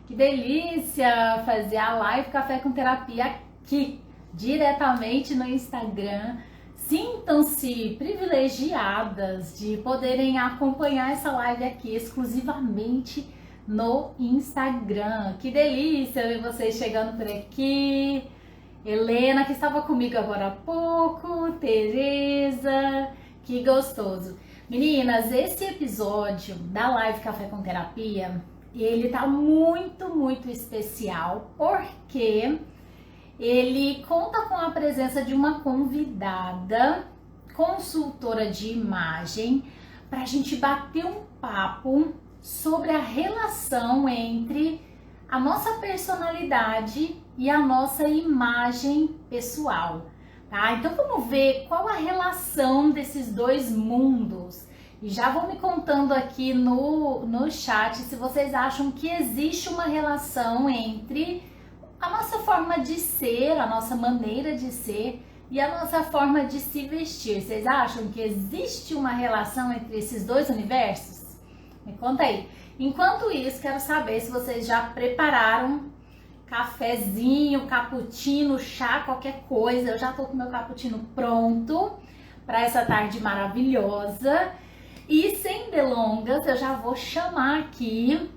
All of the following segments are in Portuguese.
Que delícia fazer a live Café com Terapia aqui, diretamente no Instagram. Sintam-se privilegiadas de poderem acompanhar essa live aqui exclusivamente no Instagram. Que delícia ver vocês chegando por aqui. Helena, que estava comigo agora há pouco, Tereza, que gostoso. Meninas, esse episódio da live Café com Terapia, ele tá muito especial, porque ele conta com a presença de uma convidada, consultora de imagem, para a gente bater um papo sobre a relação entre a nossa personalidade e a nossa imagem pessoal, tá? Então vamos ver qual a relação desses dois mundos. E já vão me contando aqui no chat se vocês acham que existe uma relação entre a nossa forma de ser, a nossa maneira de ser e a nossa forma de se vestir. Vocês acham que existe uma relação entre esses dois universos? Me conta aí. Enquanto isso, quero saber se vocês já prepararam cafezinho, cappuccino, chá, qualquer coisa. Eu já tô com meu cappuccino pronto para essa tarde maravilhosa. E sem delongas, eu já vou chamar aqui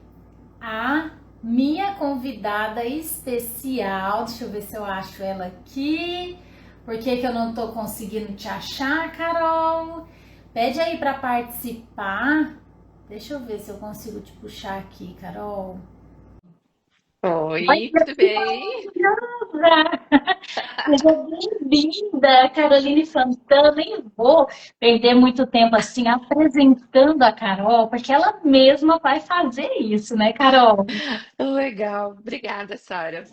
a minha convidada especial. Deixa eu ver se eu acho ela aqui. Por que eu não tô conseguindo te achar, Carol? Pede aí para participar. Deixa eu ver se eu consigo te puxar aqui, Carol. Oi, tudo bem? Maravilhosa! Seja bem-vinda, Caroline Santana. Nem vou perder muito tempo assim apresentando a Carol, porque ela mesma vai fazer isso, né, Carol? Legal, obrigada, Sara.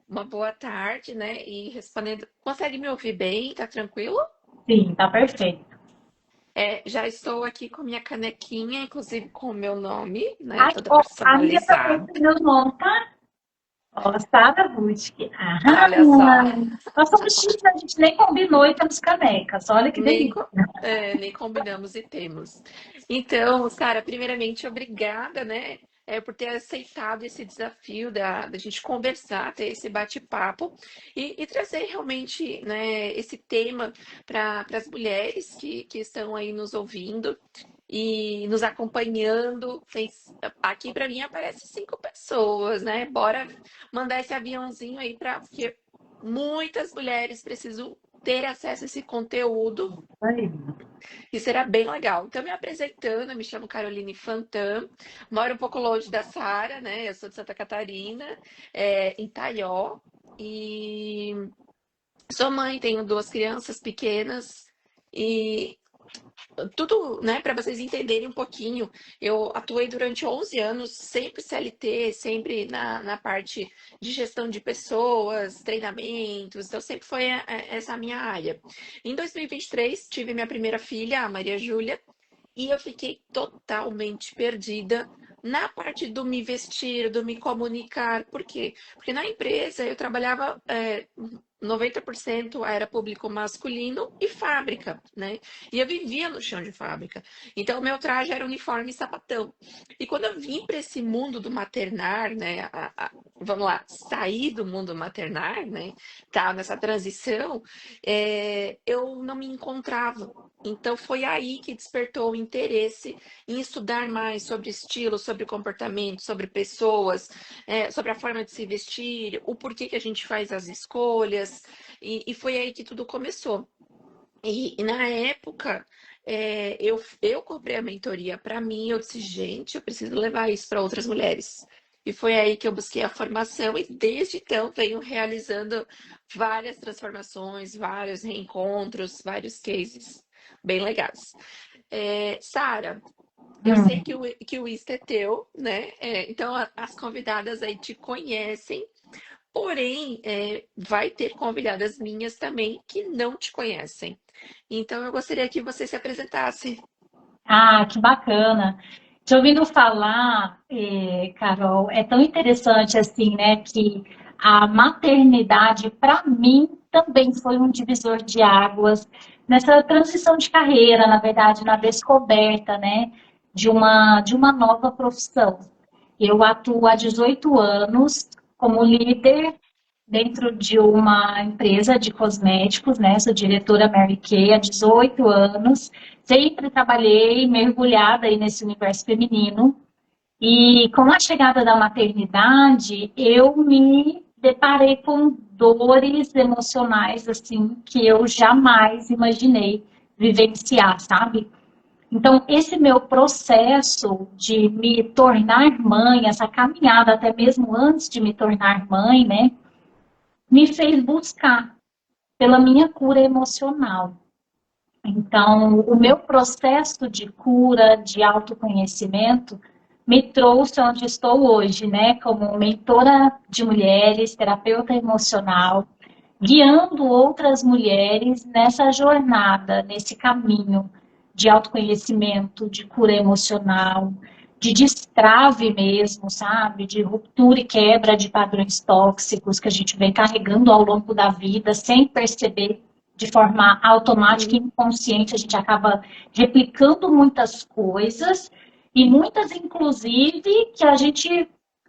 Uma boa tarde, né? E respondendo, consegue me ouvir bem? Tá tranquilo? Sim, tá perfeito. Já estou aqui com minha canequinha, inclusive com o meu nome, né? Ai, Toda ó, a minha também personalizada. tem meu nome, tá? Ó, Sara Butch. Ah, Olha só, nós somos chiques, a gente nem combinou e temos canecas. Olha que nem, delícia. co- nem combinamos e temos. Então, Sara, primeiramente, obrigada, né? Por ter aceitado esse desafio da gente conversar, ter esse bate-papo e trazer realmente, né, esse tema para as mulheres que estão aí nos ouvindo e nos acompanhando. Aqui para mim aparece 5 pessoas, né? Bora mandar esse aviãozinho aí para porque muitas mulheres precisam ter acesso a esse conteúdo Aí. e será bem legal. Então, me apresentando, eu me chamo Caroline Fantan, moro um pouco longe da Sara, né? Eu sou de Santa Catarina, em Taió, e sou mãe, tenho 2 crianças pequenas, e tudo, né, para vocês entenderem um pouquinho, eu atuei durante 11 anos, sempre CLT, sempre na parte de gestão de pessoas, treinamentos, então sempre foi essa a minha área. Em 2023, tive minha primeira filha, a Maria Júlia, e eu fiquei totalmente perdida na parte do me vestir, do me comunicar. Por quê? Porque na empresa eu trabalhava 90% era público masculino e fábrica, né? E eu vivia no chão de fábrica. Então, o meu traje era uniforme e sapatão. E quando eu vim para esse mundo do maternar, né? Vamos lá, sair do mundo maternar, né? Tá nessa transição, eu não me encontrava. Então foi aí que despertou o interesse em estudar mais sobre estilo, sobre comportamento, sobre pessoas, sobre a forma de se vestir, o porquê que a gente faz as escolhas, e foi aí que tudo começou. E na época, eu comprei a mentoria para mim, eu disse, gente, eu preciso levar isso para outras mulheres. E foi aí que eu busquei a formação e desde então venho realizando várias transformações, vários reencontros, vários cases bem legais. Sara, eu sei Hum. que o Insta é teu, né? Então as convidadas aí te conhecem, porém vai ter convidadas minhas também que não te conhecem. Então eu gostaria que você se apresentasse. Ah, que bacana. Te ouvindo falar, Carol, é tão interessante assim, né, que a maternidade, para mim, também foi um divisor de águas nessa transição de carreira, na verdade, na descoberta, né, de uma nova profissão. Eu atuo há 18 anos como líder dentro de uma empresa de cosméticos, né? Sou diretora Mary Kay há 18 anos. Sempre trabalhei mergulhada aí nesse universo feminino. E com a chegada da maternidade, eu me deparei com dores emocionais assim que eu jamais imaginei vivenciar, sabe? Então, esse meu processo de me tornar mãe, essa caminhada até mesmo antes de me tornar mãe, né, me fez buscar pela minha cura emocional. Então, o meu processo de cura, de autoconhecimento, me trouxe onde estou hoje, né, como mentora de mulheres, terapeuta emocional, guiando outras mulheres nessa jornada, nesse caminho de autoconhecimento, de cura emocional, de destrave mesmo, sabe? De ruptura e quebra de padrões tóxicos que a gente vem carregando ao longo da vida sem perceber, de forma automática e Uhum. inconsciente, a gente acaba replicando muitas coisas e muitas, inclusive, que a gente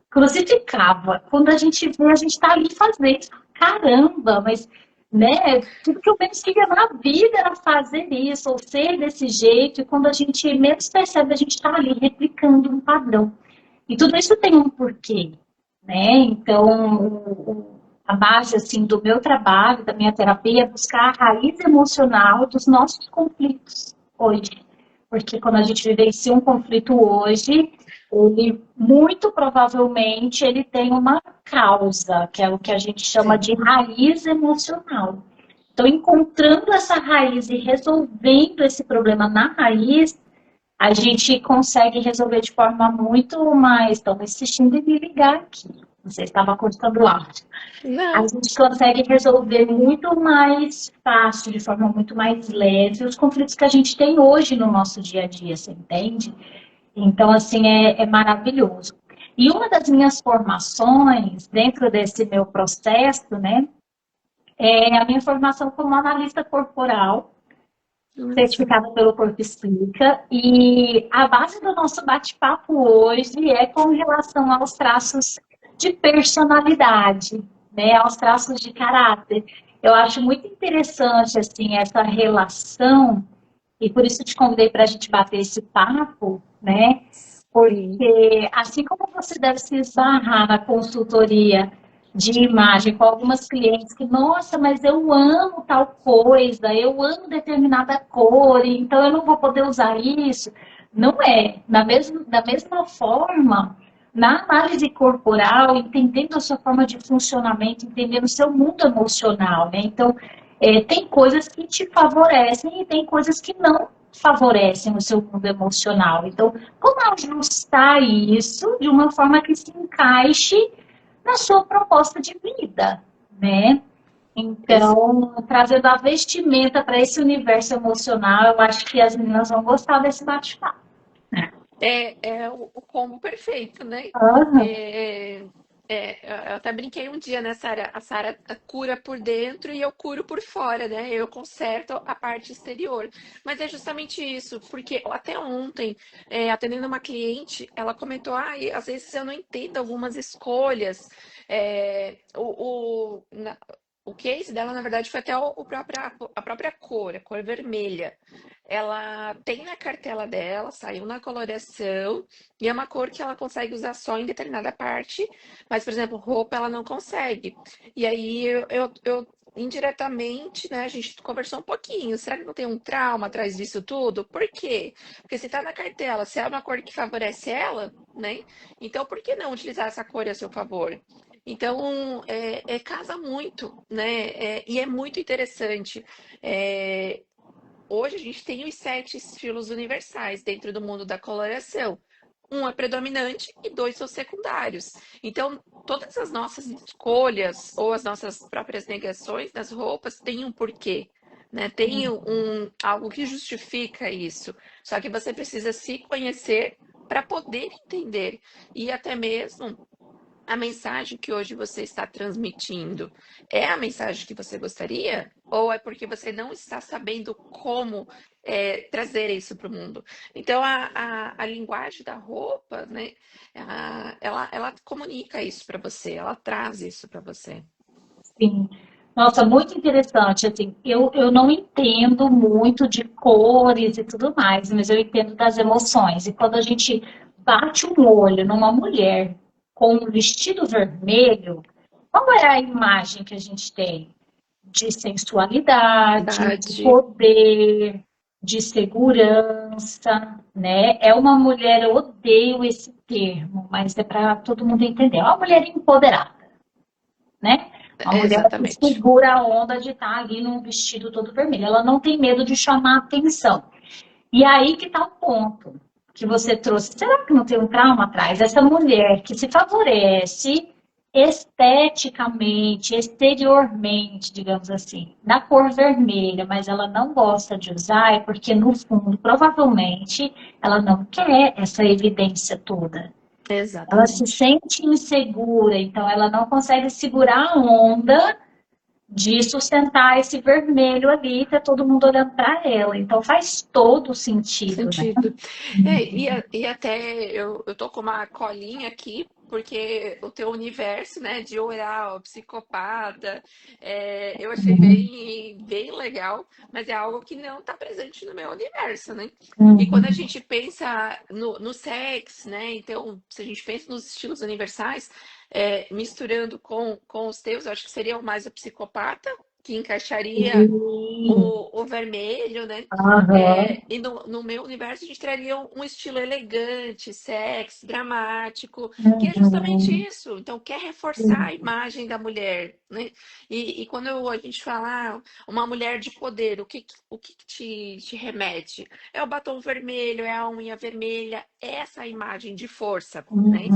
crucificava. Quando a gente vê, a gente está ali fazendo. Caramba, mas né, tudo que eu menos queria na vida era fazer isso, ou ser desse jeito, e quando a gente menos percebe, a gente está ali replicando um padrão. E tudo isso tem um porquê, né? Então, a base assim do meu trabalho, da minha terapia, é buscar a raiz emocional dos nossos conflitos hoje. Porque quando a gente vivencia um conflito hoje, ele muito provavelmente ele tem uma causa, que é o que a gente chama Sim. de raiz emocional. Então, encontrando essa raiz e resolvendo esse problema na raiz, a gente consegue resolver de forma muito mais. Estão insistindo em me ligar aqui. Você estava cortando o áudio. A Não. gente consegue resolver muito mais fácil, de forma muito mais leve, os conflitos que a gente tem hoje no nosso dia a dia, você entende? Então, assim, é maravilhoso. E uma das minhas formações, dentro desse meu processo, né, é a minha formação como analista corporal, Nossa. certificada pelo Corpo Explica, e a base do nosso bate-papo hoje é com relação aos traços de personalidade, né, aos traços de caráter. Eu acho muito interessante, assim, essa relação, e por isso te convidei para a gente bater esse papo, né, Sim. porque assim como você deve se esbarrar na consultoria de imagem com algumas clientes que, nossa, mas eu amo tal coisa, eu amo determinada cor, então eu não vou poder usar isso. Não é. Da mesma forma, na análise corporal, entendendo a sua forma de funcionamento, entendendo o seu mundo emocional, né? Então, tem coisas que te favorecem e tem coisas que não favorecem o seu mundo emocional. Então, como ajustar isso de uma forma que se encaixe na sua proposta de vida, né? Ex- Então, trazendo a vestimenta para esse universo emocional, eu acho que as meninas vão gostar desse bate-papo. É o combo perfeito, né? Aham. É, eu até brinquei um dia, né, Sara? A Sara cura por dentro e eu curo por fora, né? Eu conserto a parte exterior. Mas é justamente isso, porque até ontem, atendendo uma cliente, ela comentou: ah, às vezes eu não entendo algumas escolhas. É, o case dela, na verdade, foi até a própria cor, a cor vermelha. Ela tem na cartela dela, saiu na coloração, e é uma cor que ela consegue usar só em determinada parte, mas, por exemplo, roupa ela não consegue. E aí indiretamente, né, a gente conversou um pouquinho. Será que não tem um trauma atrás disso tudo? Por quê? Porque se tá na cartela, se é uma cor que favorece ela, né? Então por que não utilizar essa cor a seu favor? Então, casa muito, né? E é muito interessante. É, Hoje a gente tem os sete estilos universais dentro do mundo da coloração. Um é predominante e dois são secundários. Então, todas as nossas escolhas ou as nossas próprias negações nas roupas têm um porquê, né? Tem algo que justifica isso. Só que você precisa se conhecer para poder entender e até mesmo a mensagem que hoje você está transmitindo é a mensagem que você gostaria? Ou é porque você não está sabendo como trazer isso para o mundo? Então, a linguagem da roupa, né, ela comunica isso para você, ela traz isso para você. Sim. Nossa, muito interessante. Assim, eu não entendo muito de cores e tudo mais, mas eu entendo das emoções. E quando a gente bate um olho numa mulher com um vestido vermelho, qual é a imagem que a gente tem? De sensualidade, de Verdade. poder, de segurança, né? É uma mulher, eu odeio esse termo, mas é para todo mundo entender. É uma mulher empoderada, né? Uma mulher que Exatamente. segura a onda de estar ali num vestido todo vermelho. Ela não tem medo de chamar atenção. E aí que está o ponto que você trouxe. Será que não tem um trauma atrás? Essa mulher que se favorece esteticamente, exteriormente, digamos assim, na cor vermelha, mas ela não gosta de usar, é porque no fundo, provavelmente, ela não quer essa evidência toda. Ela se Exatamente. sente insegura, então ela não consegue segurar a onda de sustentar esse vermelho ali, tá todo mundo olhando para ela. Então faz todo sentido, né? Sentido. E até eu tô com uma colinha aqui, porque o teu universo, né, de oral, psicopata, eu achei bem legal, mas é algo que não está presente no meu universo, né? E quando a Uhum. gente pensa no sexo, né, então, se a gente pensa nos estilos universais, misturando com os teus, eu acho que seria o mais o psicopata, que encaixaria Sim. o vermelho, né? Aham. E no meu universo a gente traria um estilo elegante, sexy, dramático, que é justamente Uhum. isso. Então, quer reforçar a imagem da mulher, né? E quando a gente fala uma mulher de poder, o que te remete? É o batom vermelho, é a unha vermelha, é essa imagem de força, né?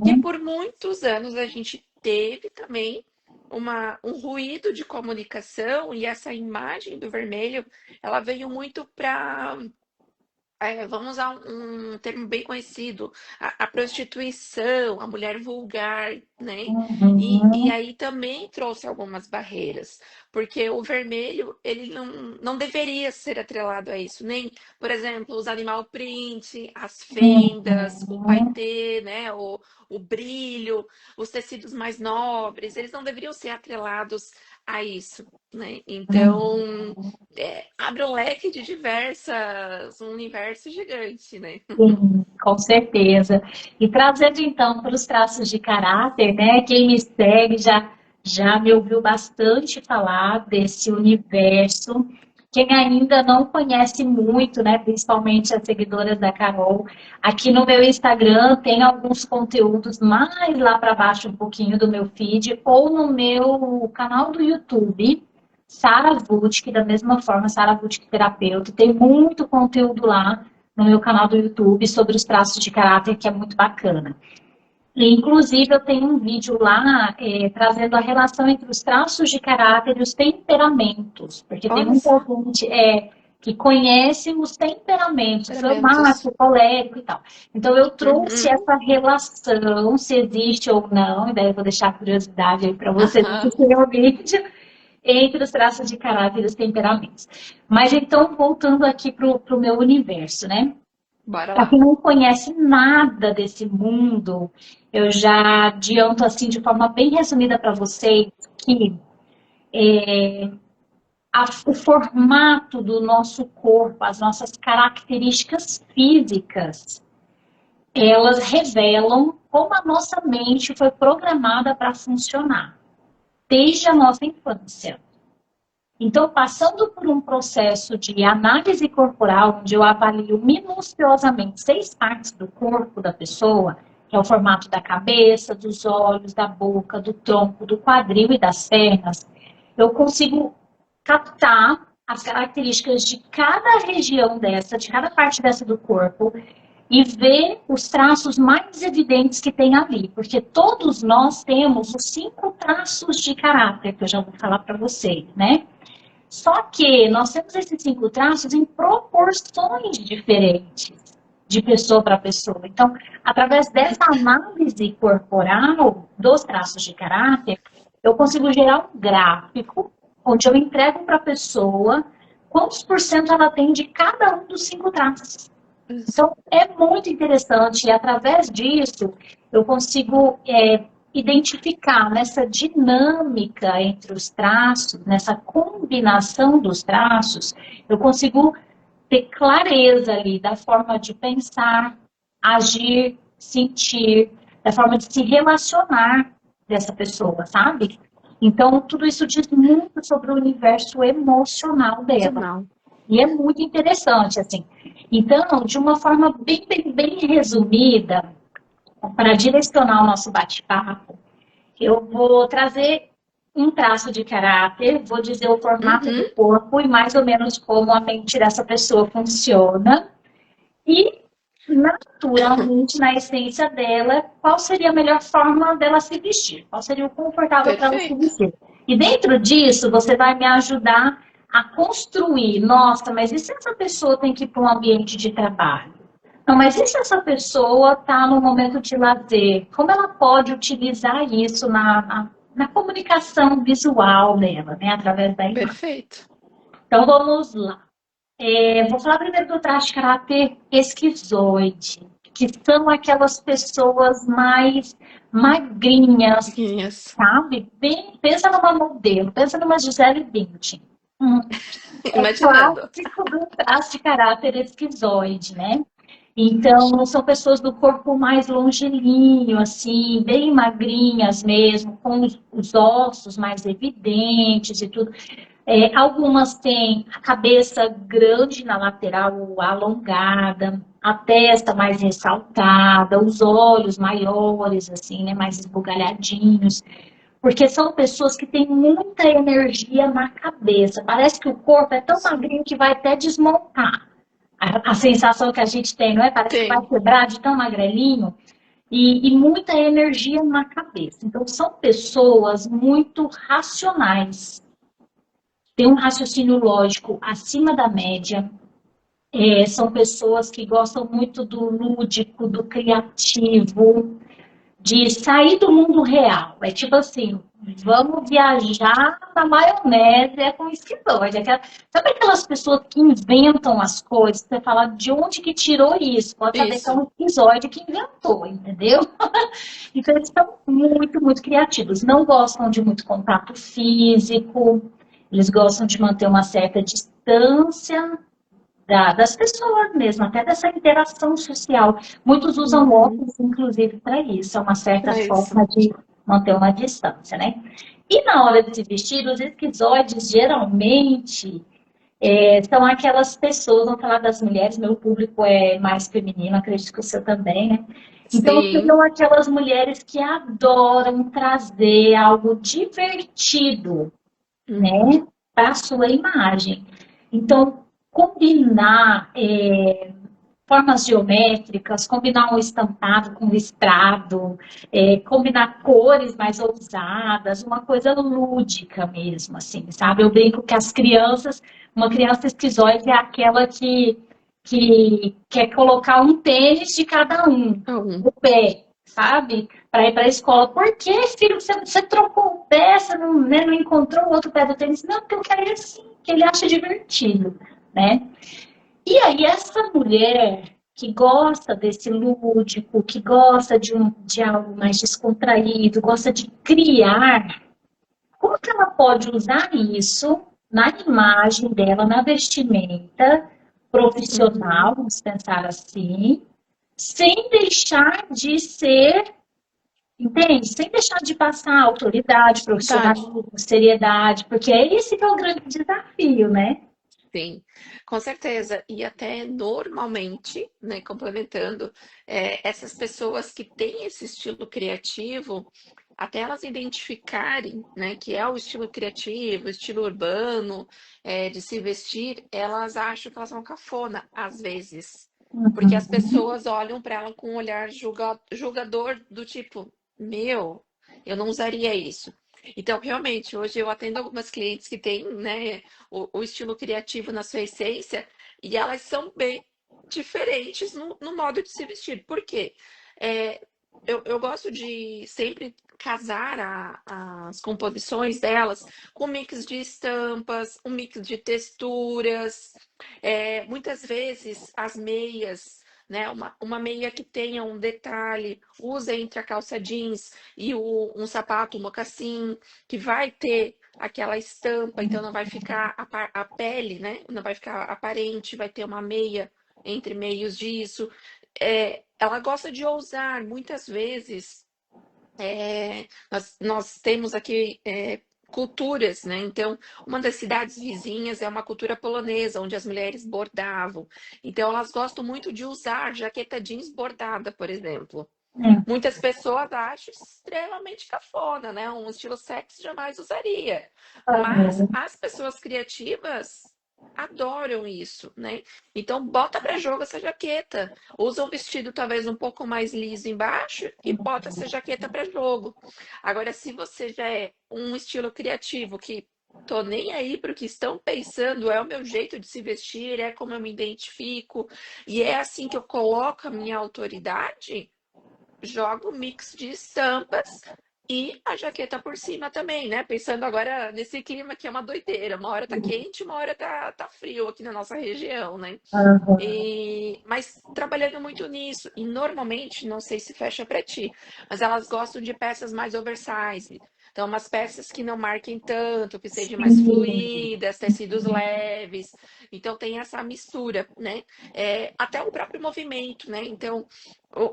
Que Uhum. por muitos anos a gente teve também um ruído de comunicação e essa imagem do vermelho ela veio muito para, vamos usar um termo bem conhecido, a prostituição, a mulher vulgar, né? E Uhum. aí também trouxe algumas barreiras, porque o vermelho, ele não deveria ser atrelado a isso, nem, por exemplo, os animal print, as fendas, o Uhum. paetê, né? O brilho, os tecidos mais nobres, eles não deveriam ser atrelados a isso, né? Uhum. Então, abre um leque de diversas, um universo gigante, né? Sim, com certeza. E trazendo então para os traços de caráter, né? Quem me segue já me ouviu bastante falar desse universo. Quem ainda não conhece muito, né? Principalmente as seguidoras da Carol, aqui no meu Instagram tem alguns conteúdos mais lá para baixo um pouquinho do meu feed ou no meu canal do YouTube. Sara Vutic, da mesma forma, Sara Vutic Terapeuta, tem muito conteúdo lá no meu canal do YouTube sobre os traços de caráter, que é muito bacana. E, inclusive, eu tenho um vídeo lá trazendo a relação entre os traços de caráter e os temperamentos, porque tem Olha muita só, gente que conhece os temperamentos, temperamentos. fleumático, colérico e tal. Então, eu trouxe Uhum, essa relação, se existe ou não, e daí eu vou deixar a curiosidade aí para vocês aham, assistirem o vídeo, entre os traços de caráter e os temperamentos. Mas então, voltando aqui para o meu universo, né? bora Para quem lá. não conhece nada desse mundo, eu já adianto assim de forma bem resumida para vocês que o formato do nosso corpo, as nossas características físicas, elas revelam como a nossa mente foi programada para funcionar desde a nossa infância. Então, passando por um processo de análise corporal, onde eu avalio minuciosamente 6 partes do corpo da pessoa, que é o formato da cabeça, dos olhos, da boca, do tronco, do quadril e das pernas, eu consigo captar as características de cada região dessa, de cada parte dessa do corpo, e ver os traços mais evidentes que tem ali, porque todos nós temos os 5 traços de caráter, que eu já vou falar para vocês, né? Só que nós temos esses 5 traços em proporções diferentes. de pessoa para pessoa. Então, através dessa análise corporal dos traços de caráter, eu consigo gerar um gráfico onde eu entrego para a pessoa quantos por cento ela tem de cada um dos 5 traços. Isso. Então, é muito interessante e através disso eu consigo identificar nessa dinâmica entre os traços, nessa combinação dos traços, eu consigo ter clareza ali da forma de pensar, agir, sentir, da forma de se relacionar dessa pessoa, sabe? Então, tudo isso diz muito sobre o universo emocional dela. Emocional. E é muito interessante, assim. Então, de uma forma bem resumida, para direcionar o nosso bate-papo, eu vou trazer um traço de caráter, vou dizer o formato do Uhum. corpo e mais ou menos como a mente dessa pessoa funciona. E, naturalmente, na essência dela, qual seria a melhor forma dela se vestir? Qual seria o confortável para ela se Perfeito. vestir? E dentro disso, você vai me ajudar a construir. Nossa, mas e se essa pessoa tem que ir para um ambiente de trabalho? Não, mas e se essa pessoa está no momento de lazer? Como ela pode utilizar isso na comunicação visual dela, né, através da imagem? Perfeito. Então, vamos lá. Vou falar primeiro do traço de caráter esquizoide, que são aquelas pessoas mais magrinhas, Yes. sabe? Pensa numa modelo, pensa numa Gisele Bündchen. É Imaginando. clássico do traço de caráter esquizoide, né? Então, são pessoas do corpo mais longilíneo, assim, bem magrinhas mesmo, com os ossos mais evidentes e tudo. Algumas têm a cabeça grande na lateral, alongada, a testa mais ressaltada, os olhos maiores, assim, né, mais esbugalhadinhos, porque são pessoas que têm muita energia na cabeça. Parece que o corpo é tão magrinho que vai até desmontar. A sensação que a gente tem, não é? Parece que vai Tem. quebrar de tão magrelinho. E muita energia na cabeça. Então, são pessoas muito racionais, tem um raciocínio lógico acima da média, são pessoas que gostam muito do lúdico, do criativo, de sair do mundo real. É tipo assim, vamos viajar na maionese, com escritório. Sabe aquelas pessoas que inventam as coisas? Você fala, de onde que tirou isso? Pode saber que é Isso. um episódio que inventou, entendeu? Então, eles são muito criativos. Não gostam de muito contato físico, eles gostam de manter uma certa distância das pessoas mesmo, até dessa interação social. Muitos usam Uhum. óculos, inclusive, para isso, é uma certa Para isso. forma de manter uma distância, né? E na hora de se vestir, os esquizoides geralmente são aquelas pessoas, vamos falar das mulheres, meu público é mais feminino, acredito que o seu também, né? Então, Sim. seriam aquelas mulheres que adoram trazer algo divertido, Uhum. né, para a sua imagem. Então, combinar formas geométricas, combinar um estampado com listrado, combinar cores mais ousadas, uma coisa lúdica mesmo, assim, sabe? Eu brinco que as crianças, uma criança esquizoide é aquela que quer colocar um tênis de cada um Um. no pé, sabe? Para ir para a escola. Por que, filho? Você trocou o pé, você não, né, não encontrou o outro pé do tênis? Não, porque eu quero ir assim, que ele acha divertido, né? E aí, essa mulher que gosta desse lúdico, que gosta de algo mais descontraído, gosta de criar, como que ela pode usar isso na imagem dela, na vestimenta Uhum. profissional, vamos pensar assim, sem deixar de ser, entende? Sem deixar de passar autoridade, Verdade. profissionalismo, seriedade, porque é esse que é o grande desafio, né? Sim, com certeza. E até normalmente, né, complementando, essas pessoas que têm esse estilo criativo, até elas identificarem, né, que é o estilo criativo, o estilo urbano, de se vestir, elas acham que elas são cafona, às vezes. Porque as Uhum. pessoas olham para ela com um olhar julgador do tipo, meu, eu não usaria isso. Então, realmente, hoje eu atendo algumas clientes que têm, né, o estilo criativo na sua essência, e elas são bem diferentes no modo de se vestir. Por quê? É, eu gosto de sempre casar as composições delas com um mix de estampas, um mix de texturas. Muitas vezes as meias, né? Uma meia que tenha um detalhe, usa entre a calça jeans e um sapato, um mocassim, que vai ter aquela estampa, então não vai ficar a pele, né? Não vai ficar aparente, vai ter uma meia entre meios disso. Ela gosta de ousar, muitas vezes. Nós temos aqui culturas, né? Então, uma das cidades vizinhas é uma cultura polonesa, onde as mulheres bordavam. Então, elas gostam muito de usar jaqueta jeans bordada, por exemplo. Hum, Muitas pessoas acham extremamente cafona, né? Um estilo sexy jamais usaria. Mas aham, as pessoas criativas adoram isso, né? Então bota para jogo essa jaqueta. Usa um vestido talvez um pouco mais liso embaixo e bota essa jaqueta para jogo. Agora, se você já é um estilo criativo que tô nem aí para o que estão pensando, é o meu jeito de se vestir, é como eu me identifico e é assim que eu coloco a minha autoridade, jogo um mix de estampas e a jaqueta por cima também, né? Pensando agora nesse clima que é uma doideira. Uma hora tá quente, uma hora tá frio aqui na nossa região, né? aham. Mas trabalhando muito nisso, e normalmente, não sei se fecha para ti, mas elas gostam de peças mais oversize. Então, umas peças que não marquem tanto, que sejam mais Sim, fluídas, tecidos leves. Então, tem essa mistura, né? Até o próprio movimento, né? Então,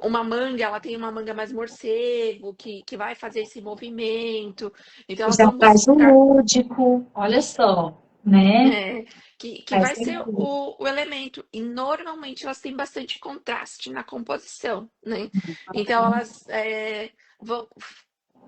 uma manga, ela tem uma manga mais morcego, que vai fazer esse movimento. Então, elas já vão faz o buscar lúdico, olha só, né? é, que Faz vai ser sentido. o elemento. E normalmente elas têm bastante contraste na composição, né? Então elas vão,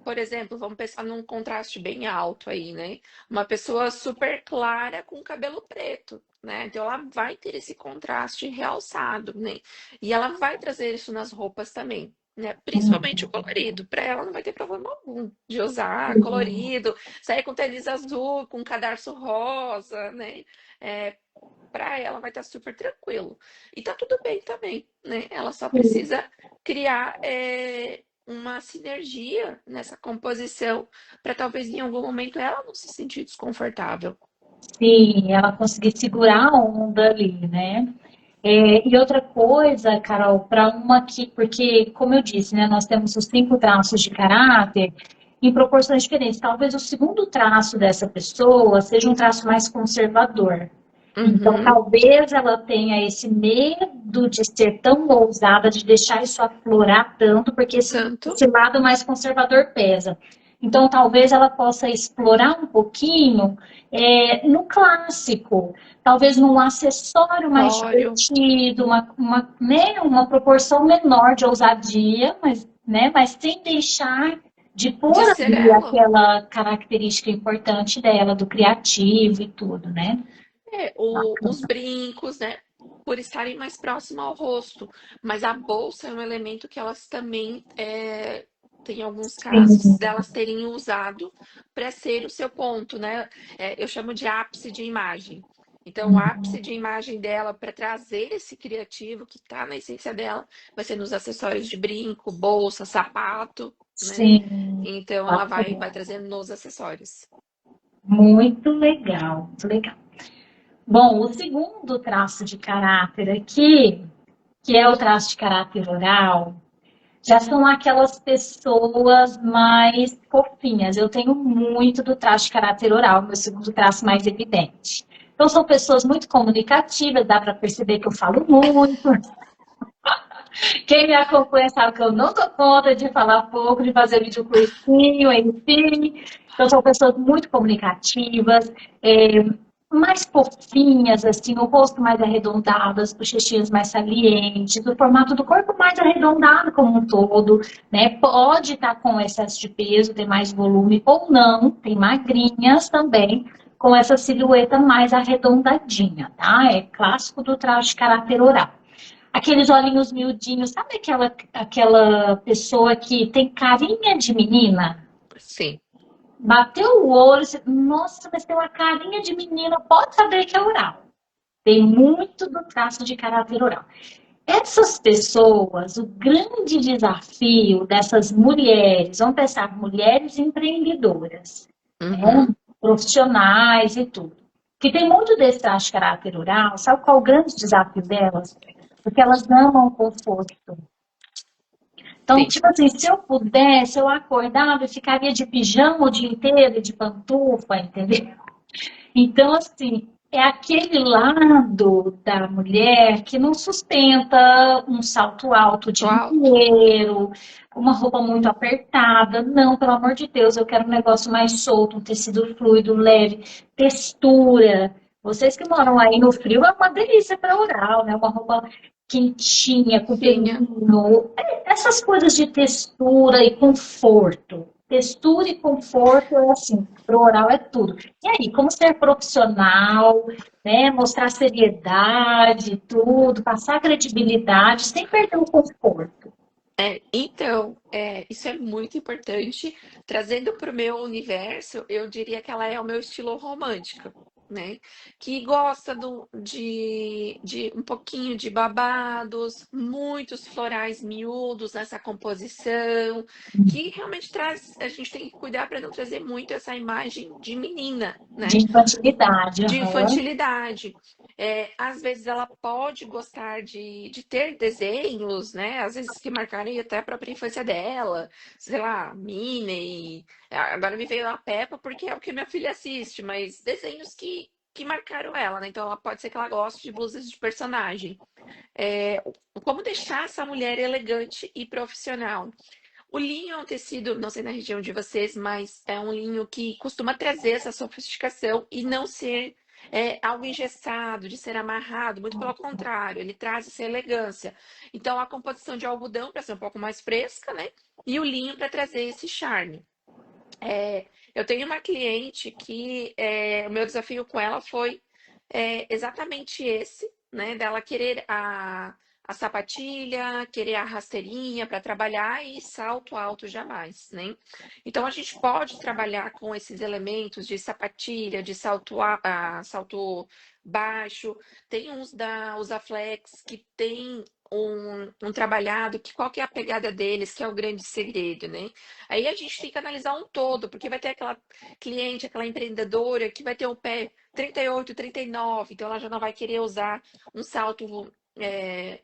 por exemplo, vamos pensar num contraste bem alto aí, né? Uma pessoa super clara com cabelo preto, né? Então ela vai ter esse contraste realçado, né? E ela vai trazer isso nas roupas também. Né? Principalmente o colorido, para ela não vai ter problema algum de usar colorido, sair com tênis azul, com cadarço rosa, né? É, para ela vai estar super tranquilo. E tá tudo bem também, né? Ela só precisa criar uma sinergia nessa composição para talvez em algum momento ela não se sentir desconfortável. Sim, ela conseguir segurar a onda ali, né? E outra coisa, Carol, para uma que, porque, como eu disse, né, nós temos os 5 traços de caráter em proporções diferentes. Talvez o segundo traço dessa pessoa seja um traço mais conservador. Então, Uhum, talvez ela tenha esse medo de ser tão ousada, de deixar isso aflorar tanto, porque tanto. esse lado mais conservador pesa. Então, talvez ela possa explorar um pouquinho no clássico, talvez num acessório mais Óleo divertido, né, uma proporção menor de ousadia, mas sem deixar de de pôr ser ali ela. aquela característica importante dela, do criativo e tudo, né? Os brincos, né? Por estarem mais próximo ao rosto. Mas a bolsa é um elemento que elas também tem alguns casos Sim. delas terem usado para ser o seu ponto, né? Eu chamo de ápice de imagem. Então, o ápice de imagem dela para trazer esse criativo que está na essência dela vai ser nos acessórios de brinco, bolsa, sapato, né? Sim, Então, ela vai bacana. trazendo nos acessórios. Muito legal, muito legal. Bom, o segundo traço de caráter aqui, que é o traço de caráter oral, já são aquelas pessoas mais fofinhas. Eu tenho muito do traço de caráter oral, meu segundo traço mais evidente. Então, são pessoas muito comunicativas, dá para perceber que eu falo muito. Quem me acompanha sabe que eu não dou conta de falar pouco, de fazer vídeo curtinho, enfim. Então, são pessoas muito comunicativas, é, mais fofinhas, assim, o rosto mais arredondado, as bochechinhas mais salientes, o formato do corpo mais arredondado como um todo, né? Pode estar com excesso de peso, ter mais volume ou não, tem magrinhas também, com essa silhueta mais arredondadinha, tá? É clássico do traço de caráter oral. Aqueles olhinhos miudinhos, sabe aquela pessoa que tem carinha de menina? Sim. Bateu o olho, você, nossa, mas tem uma carinha de menina, pode saber que é oral. Tem muito do traço de caráter oral. Essas pessoas, o grande desafio dessas mulheres, vamos pensar, mulheres empreendedoras, né, Uhum. profissionais e tudo, que tem muito desse traço de caráter oral, sabe qual é o grande desafio delas? Porque elas amam o conforto. Então, Sim, tipo assim, se eu pudesse, eu acordava e ficaria de pijama o dia inteiro, de pantufa, entendeu? Então, assim, é aquele lado da mulher que não sustenta um salto alto o tô dia alto. inteiro, uma roupa muito apertada. Não, pelo amor de Deus, eu quero um negócio mais solto, um tecido fluido, leve, textura. Vocês que moram aí no frio, é uma delícia para oral, né? Uma roupa quentinha, com Tinha. pelinho. Essas coisas de textura e conforto. Textura e conforto é assim, pro oral é tudo. E aí, como ser profissional, né? Mostrar seriedade, tudo, passar credibilidade, sem perder o conforto. Então, isso é muito importante. Trazendo para o meu universo, eu diria que ela é o meu estilo romântico, né? Que gosta de um pouquinho de babados, muitos florais miúdos nessa composição, que realmente traz. A gente tem que cuidar para não trazer muito essa imagem de menina, De né? infantilidade, De aham. infantilidade. Às vezes ela pode gostar de ter desenhos, né? Às vezes que marcarem até a própria infância dela, sei lá, Minnie. Agora me veio a Peppa porque é o que minha filha assiste, mas desenhos que marcaram ela, né? Então ela pode ser que ela goste de blusas de personagem. É, como deixar essa mulher elegante e profissional? O linho é um tecido, não sei na região de vocês, mas é um linho que costuma trazer essa sofisticação e não ser algo engessado, de ser amarrado, muito pelo contrário, ele traz essa elegância. Então, a composição de algodão para ser um pouco mais fresca, né? E o linho para trazer esse charme. Eu tenho uma cliente que o meu desafio com ela foi exatamente esse, né? Dela querer a sapatilha, querer a rasteirinha para trabalhar e salto alto jamais, né? Então a gente pode trabalhar com esses elementos de sapatilha, de salto baixo. Tem uns da Usaflex que tem um trabalhado, que qual que é a pegada deles, que é o grande segredo, né? Aí a gente tem que analisar um todo, porque vai ter aquela cliente, aquela empreendedora que vai ter o pé 38, 39, então ela já não vai querer usar um salto,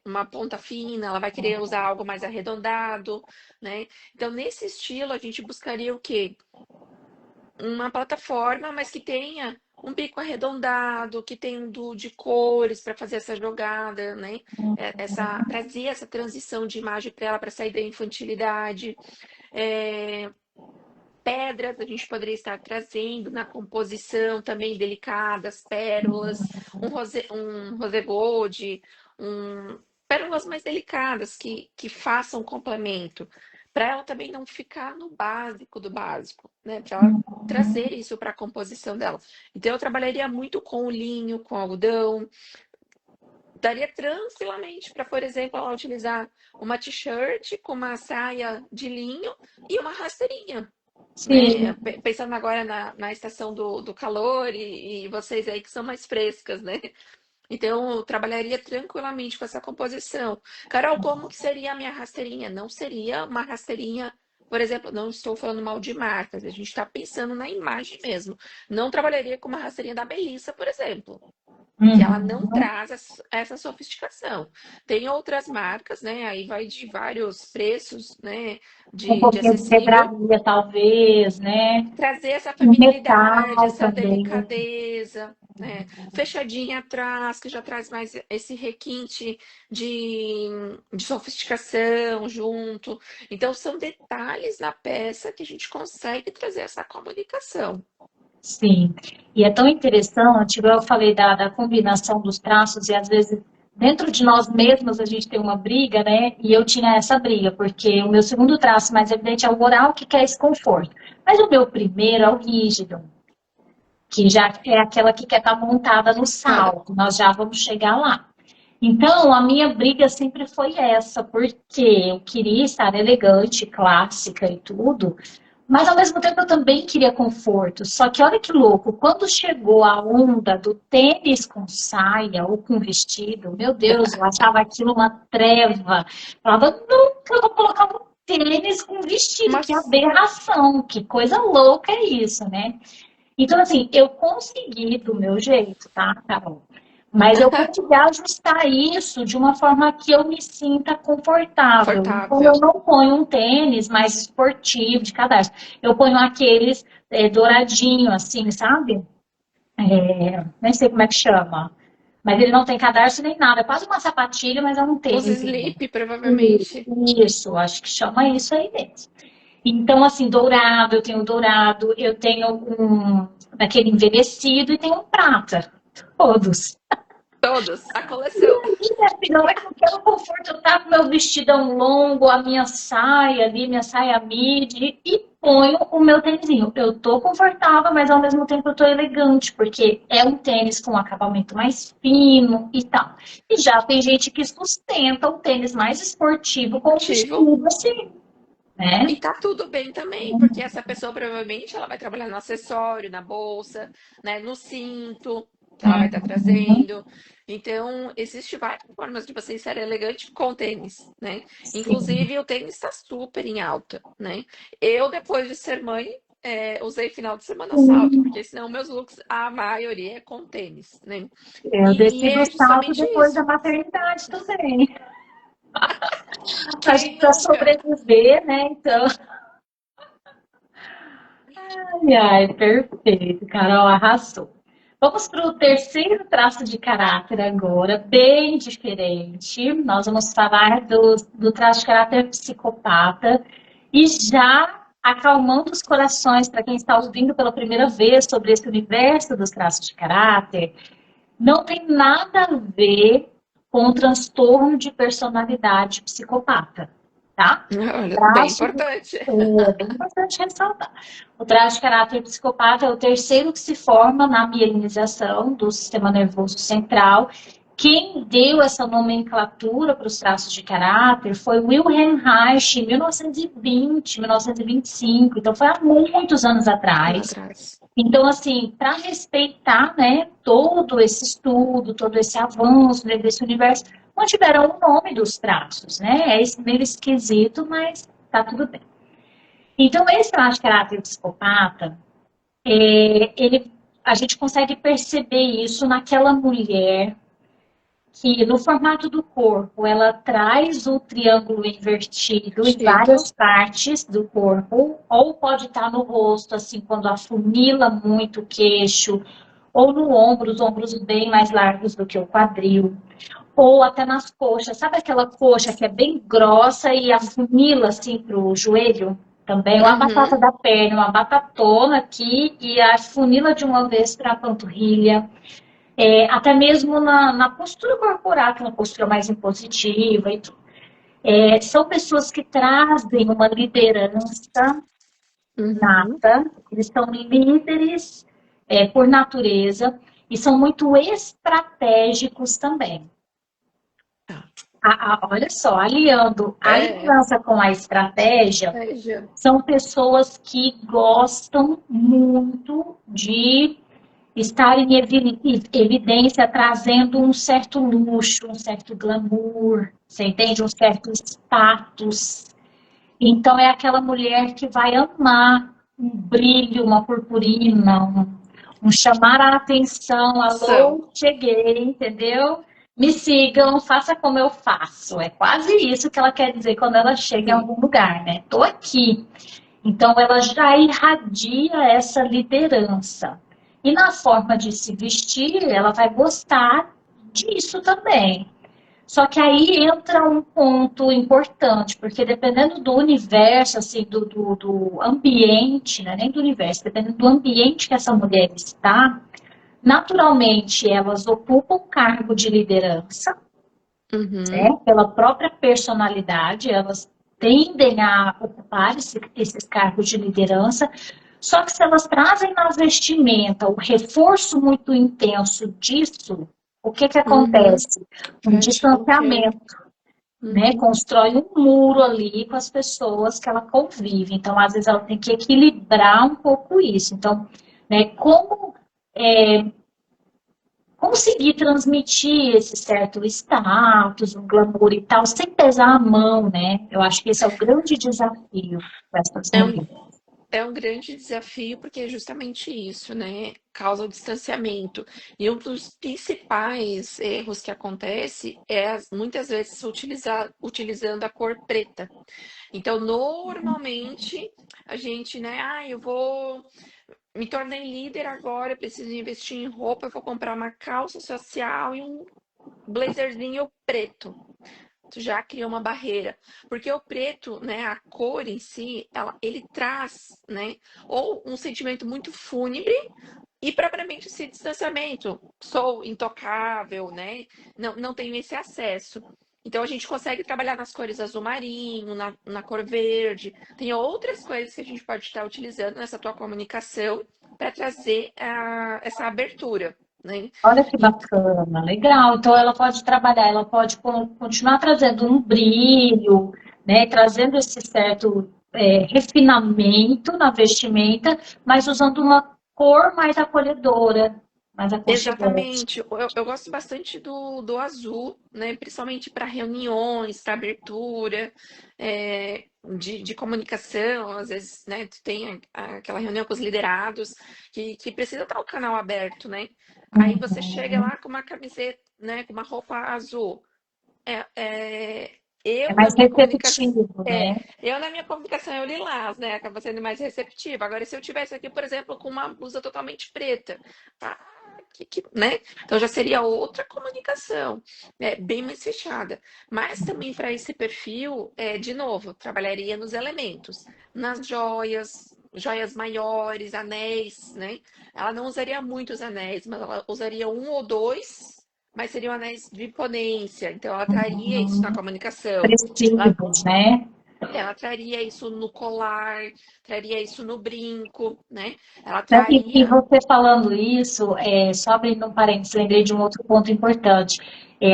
uma ponta fina, ela vai querer usar algo mais arredondado, né? Então, nesse estilo, a gente buscaria o quê? Uma plataforma, mas que tenha um bico arredondado, que tenha um duo de cores para fazer essa jogada, né? Trazer essa transição de imagem para ela, para sair da infantilidade. É, pedras a gente poderia estar trazendo na composição também delicadas, pérolas, um rosé gold, pérolas mais delicadas que façam complemento, para ela também não ficar no básico do básico, né? Para ela trazer isso para a composição dela. Então eu trabalharia muito com o linho, com algodão, daria tranquilamente para, por exemplo, ela utilizar uma t-shirt com uma saia de linho e uma rasteirinha, né? Sim, Pensando agora na estação do calor e vocês aí que são mais frescas, né? Então, eu trabalharia tranquilamente com essa composição. Carol, como que seria a minha rasteirinha? Não seria uma rasteirinha, por exemplo, não estou falando mal de marcas, a gente está pensando na imagem mesmo. Não trabalharia com uma rasteirinha da Melissa, por exemplo, que ela não uhum. traz essa sofisticação. Tem outras marcas, né? Aí vai de vários preços, né? Um De pouquinho de acessível, pedraria, talvez, né? trazer essa Um feminilidade, metal essa também. delicadeza, né? Fechadinha atrás, que já traz mais esse requinte de, de sofisticação junto. Então, são detalhes na peça que a gente consegue trazer essa comunicação. Sim, e é tão interessante, igual eu falei da combinação dos traços, e às vezes dentro de nós mesmos a gente tem uma briga, né? E eu tinha essa briga, porque o meu segundo traço mais evidente é o oral, que quer esse conforto. Mas o meu primeiro é o rígido, que já é aquela que quer estar montada no Nada. salto, nós já vamos chegar lá. Então, a minha briga sempre foi essa, porque eu queria estar elegante, clássica e tudo, Mas ao mesmo tempo eu também queria conforto. Só que olha que louco, quando chegou a onda do tênis com saia ou com vestido, meu Deus, eu achava aquilo uma treva. Falava, nunca vou colocar um tênis com vestido, que Mas aberração, que coisa louca é isso, né? Então, assim, eu consegui do meu jeito, tá, Carol? Mas eu consegui ajustar isso de uma forma que eu me sinta confortável. Então, confortável. eu não ponho um tênis mais esportivo, de cadarço. Eu ponho aqueles douradinho, assim, sabe? Nem sei como é que chama. Mas ele não tem cadarço nem nada. É quase uma sapatilha, mas é um Os tênis. slip, provavelmente. Isso, acho que chama isso aí mesmo. Então, assim, dourado, eu tenho um daquele envelhecido e tenho um prata. Todos. Todos, a coleção. Minha filha, na hora que eu quero conforto, eu taco meu vestidão longo, a minha saia ali, minha saia midi, e ponho o meu tênisinho. Eu tô confortável, mas ao mesmo tempo eu tô elegante, porque é um tênis com um acabamento mais fino e tal. E já tem gente que sustenta o tênis mais esportivo com um Ativo. vestido assim, né? E tá tudo bem também, porque essa pessoa provavelmente ela vai trabalhar no acessório, na bolsa, né, no cinto, que ela vai estar Uhum. trazendo. Então, existe várias formas de você ser elegante com tênis, né? Sim. Inclusive, o tênis está super em alta, né? Eu, depois de ser mãe, usei final de semana salto, porque senão meus looks, a maioria é com tênis, né? Eu E desci do é salto justamente depois da isso. maternidade também. Acho que Quem para nunca? sobreviver, né? Então, ai, ai, perfeito, Carol, arrasou. Vamos para o terceiro traço de caráter agora, bem diferente. Nós vamos falar do traço de caráter psicopata e já acalmando os corações para quem está ouvindo pela primeira vez sobre esse universo dos traços de caráter. Não tem nada a ver com o transtorno de personalidade psicopata, tá? O Olha, bem traço importante. é bem importante ressaltar. O traço de caráter psicopata é o terceiro que se forma na mielinização do sistema nervoso central. Quem deu essa nomenclatura para os traços de caráter foi Wilhelm Reich, em 1920, 1925. Então, foi há muitos anos Lá atrás. atrás. Então, assim, para respeitar, né, todo esse estudo, todo esse avanço, né, desse universo, não tiveram o nome dos traços, né? É meio esquisito, mas tá tudo bem. Então, esse traço de caráter psicopata, a gente consegue perceber isso naquela mulher que, no formato do corpo, ela traz o triângulo invertido em Tido. várias partes do corpo, ou pode estar no rosto, assim, quando afunila muito o queixo, ou no ombro, os ombros bem mais largos do que o quadril, ou até nas coxas. Sabe aquela coxa que é bem grossa e afunila, assim, para o joelho? Também uma batata Uhum. da perna, uma batatona aqui e afunila de uma vez para a panturrilha. Até mesmo na postura corporal, que é uma postura mais impositiva e tudo. São pessoas que trazem uma liderança Uhum. nata, eles são líderes por natureza e são muito estratégicos também. Tá. Olha só, aliando a É, liderança com a estratégia, veja. são pessoas que gostam muito de estar em evidência, trazendo um certo luxo, um certo glamour, você entende? Um certo status. Então, é aquela mulher que vai amar um brilho, uma purpurina, um chamar a atenção. São. Alô, cheguei, entendeu? Me sigam, faça como eu faço. É quase isso que ela quer dizer quando ela chega em Sim. algum lugar, né? Tô aqui. Então, ela já irradia essa liderança. E na forma de se vestir, ela vai gostar disso também. Só que aí entra um ponto importante, porque dependendo do universo, assim, do ambiente, né? Nem do universo, dependendo do ambiente que essa mulher está, naturalmente elas ocupam cargo de liderança, né? Uhum. Pela própria personalidade, elas tendem a ocupar esses cargos de liderança, só que se elas trazem na vestimenta o reforço muito intenso disso, o que Uhum. acontece? Um Fecha com o quê? distanciamento, né? Uhum. Constrói um muro ali com as pessoas que ela convive. Então, às vezes, ela tem que equilibrar um pouco isso. Então, né, conseguir transmitir esse certo status, um glamour e tal, sem pesar a mão, né? Eu acho que esse é o grande desafio para essas É um, mulheres. é um grande desafio porque é justamente isso, né? Causa o distanciamento. E um dos principais erros que acontece é muitas vezes utilizando a cor preta. Então, normalmente, a gente, né? Eu vou me tornei líder agora, eu preciso investir em roupa, eu vou comprar uma calça social e um blazerzinho preto. Tu já criou uma barreira, porque o preto, né, a cor em si, ele traz, né, ou um sentimento muito fúnebre e propriamente esse distanciamento. Sou intocável, né? Não tenho esse acesso. Então a gente consegue trabalhar nas cores azul marinho, na cor verde. Tem outras coisas que a gente pode estar utilizando nessa tua comunicação para trazer essa abertura, né? Olha que E- bacana, legal. Então ela pode trabalhar, ela pode continuar trazendo um brilho, né? Trazendo esse certo refinamento na vestimenta, mas usando uma cor mais acolhedora, mais aconchegante. Exatamente. Eu gosto bastante do azul, né? Principalmente para reuniões, para abertura, de comunicação. Às vezes, né, tu tem aquela reunião com os liderados que precisa estar o canal aberto, né? Aí você chega Uhum. lá com uma camiseta, né, com uma roupa azul. É, é, É eu na mais minha comunicação, receptivo, né? eu lilás, né? Acaba sendo mais receptiva. Agora, se eu tivesse aqui, por exemplo, com uma blusa totalmente preta, ah, né? Então já seria outra comunicação, bem mais fechada. Mas também para esse perfil, de novo, trabalharia nos elementos, nas joias, joias maiores, anéis, né? Ela não usaria muitos anéis, mas ela usaria um ou dois, mas seriam anéis de imponência, então ela traria isso na Uhum. comunicação. Ela, Expressivos, né? ela traria isso no colar, traria isso no brinco, né? Ela Não, e traria. você falando isso, só abrindo um parênteses, lembrei de um outro ponto importante.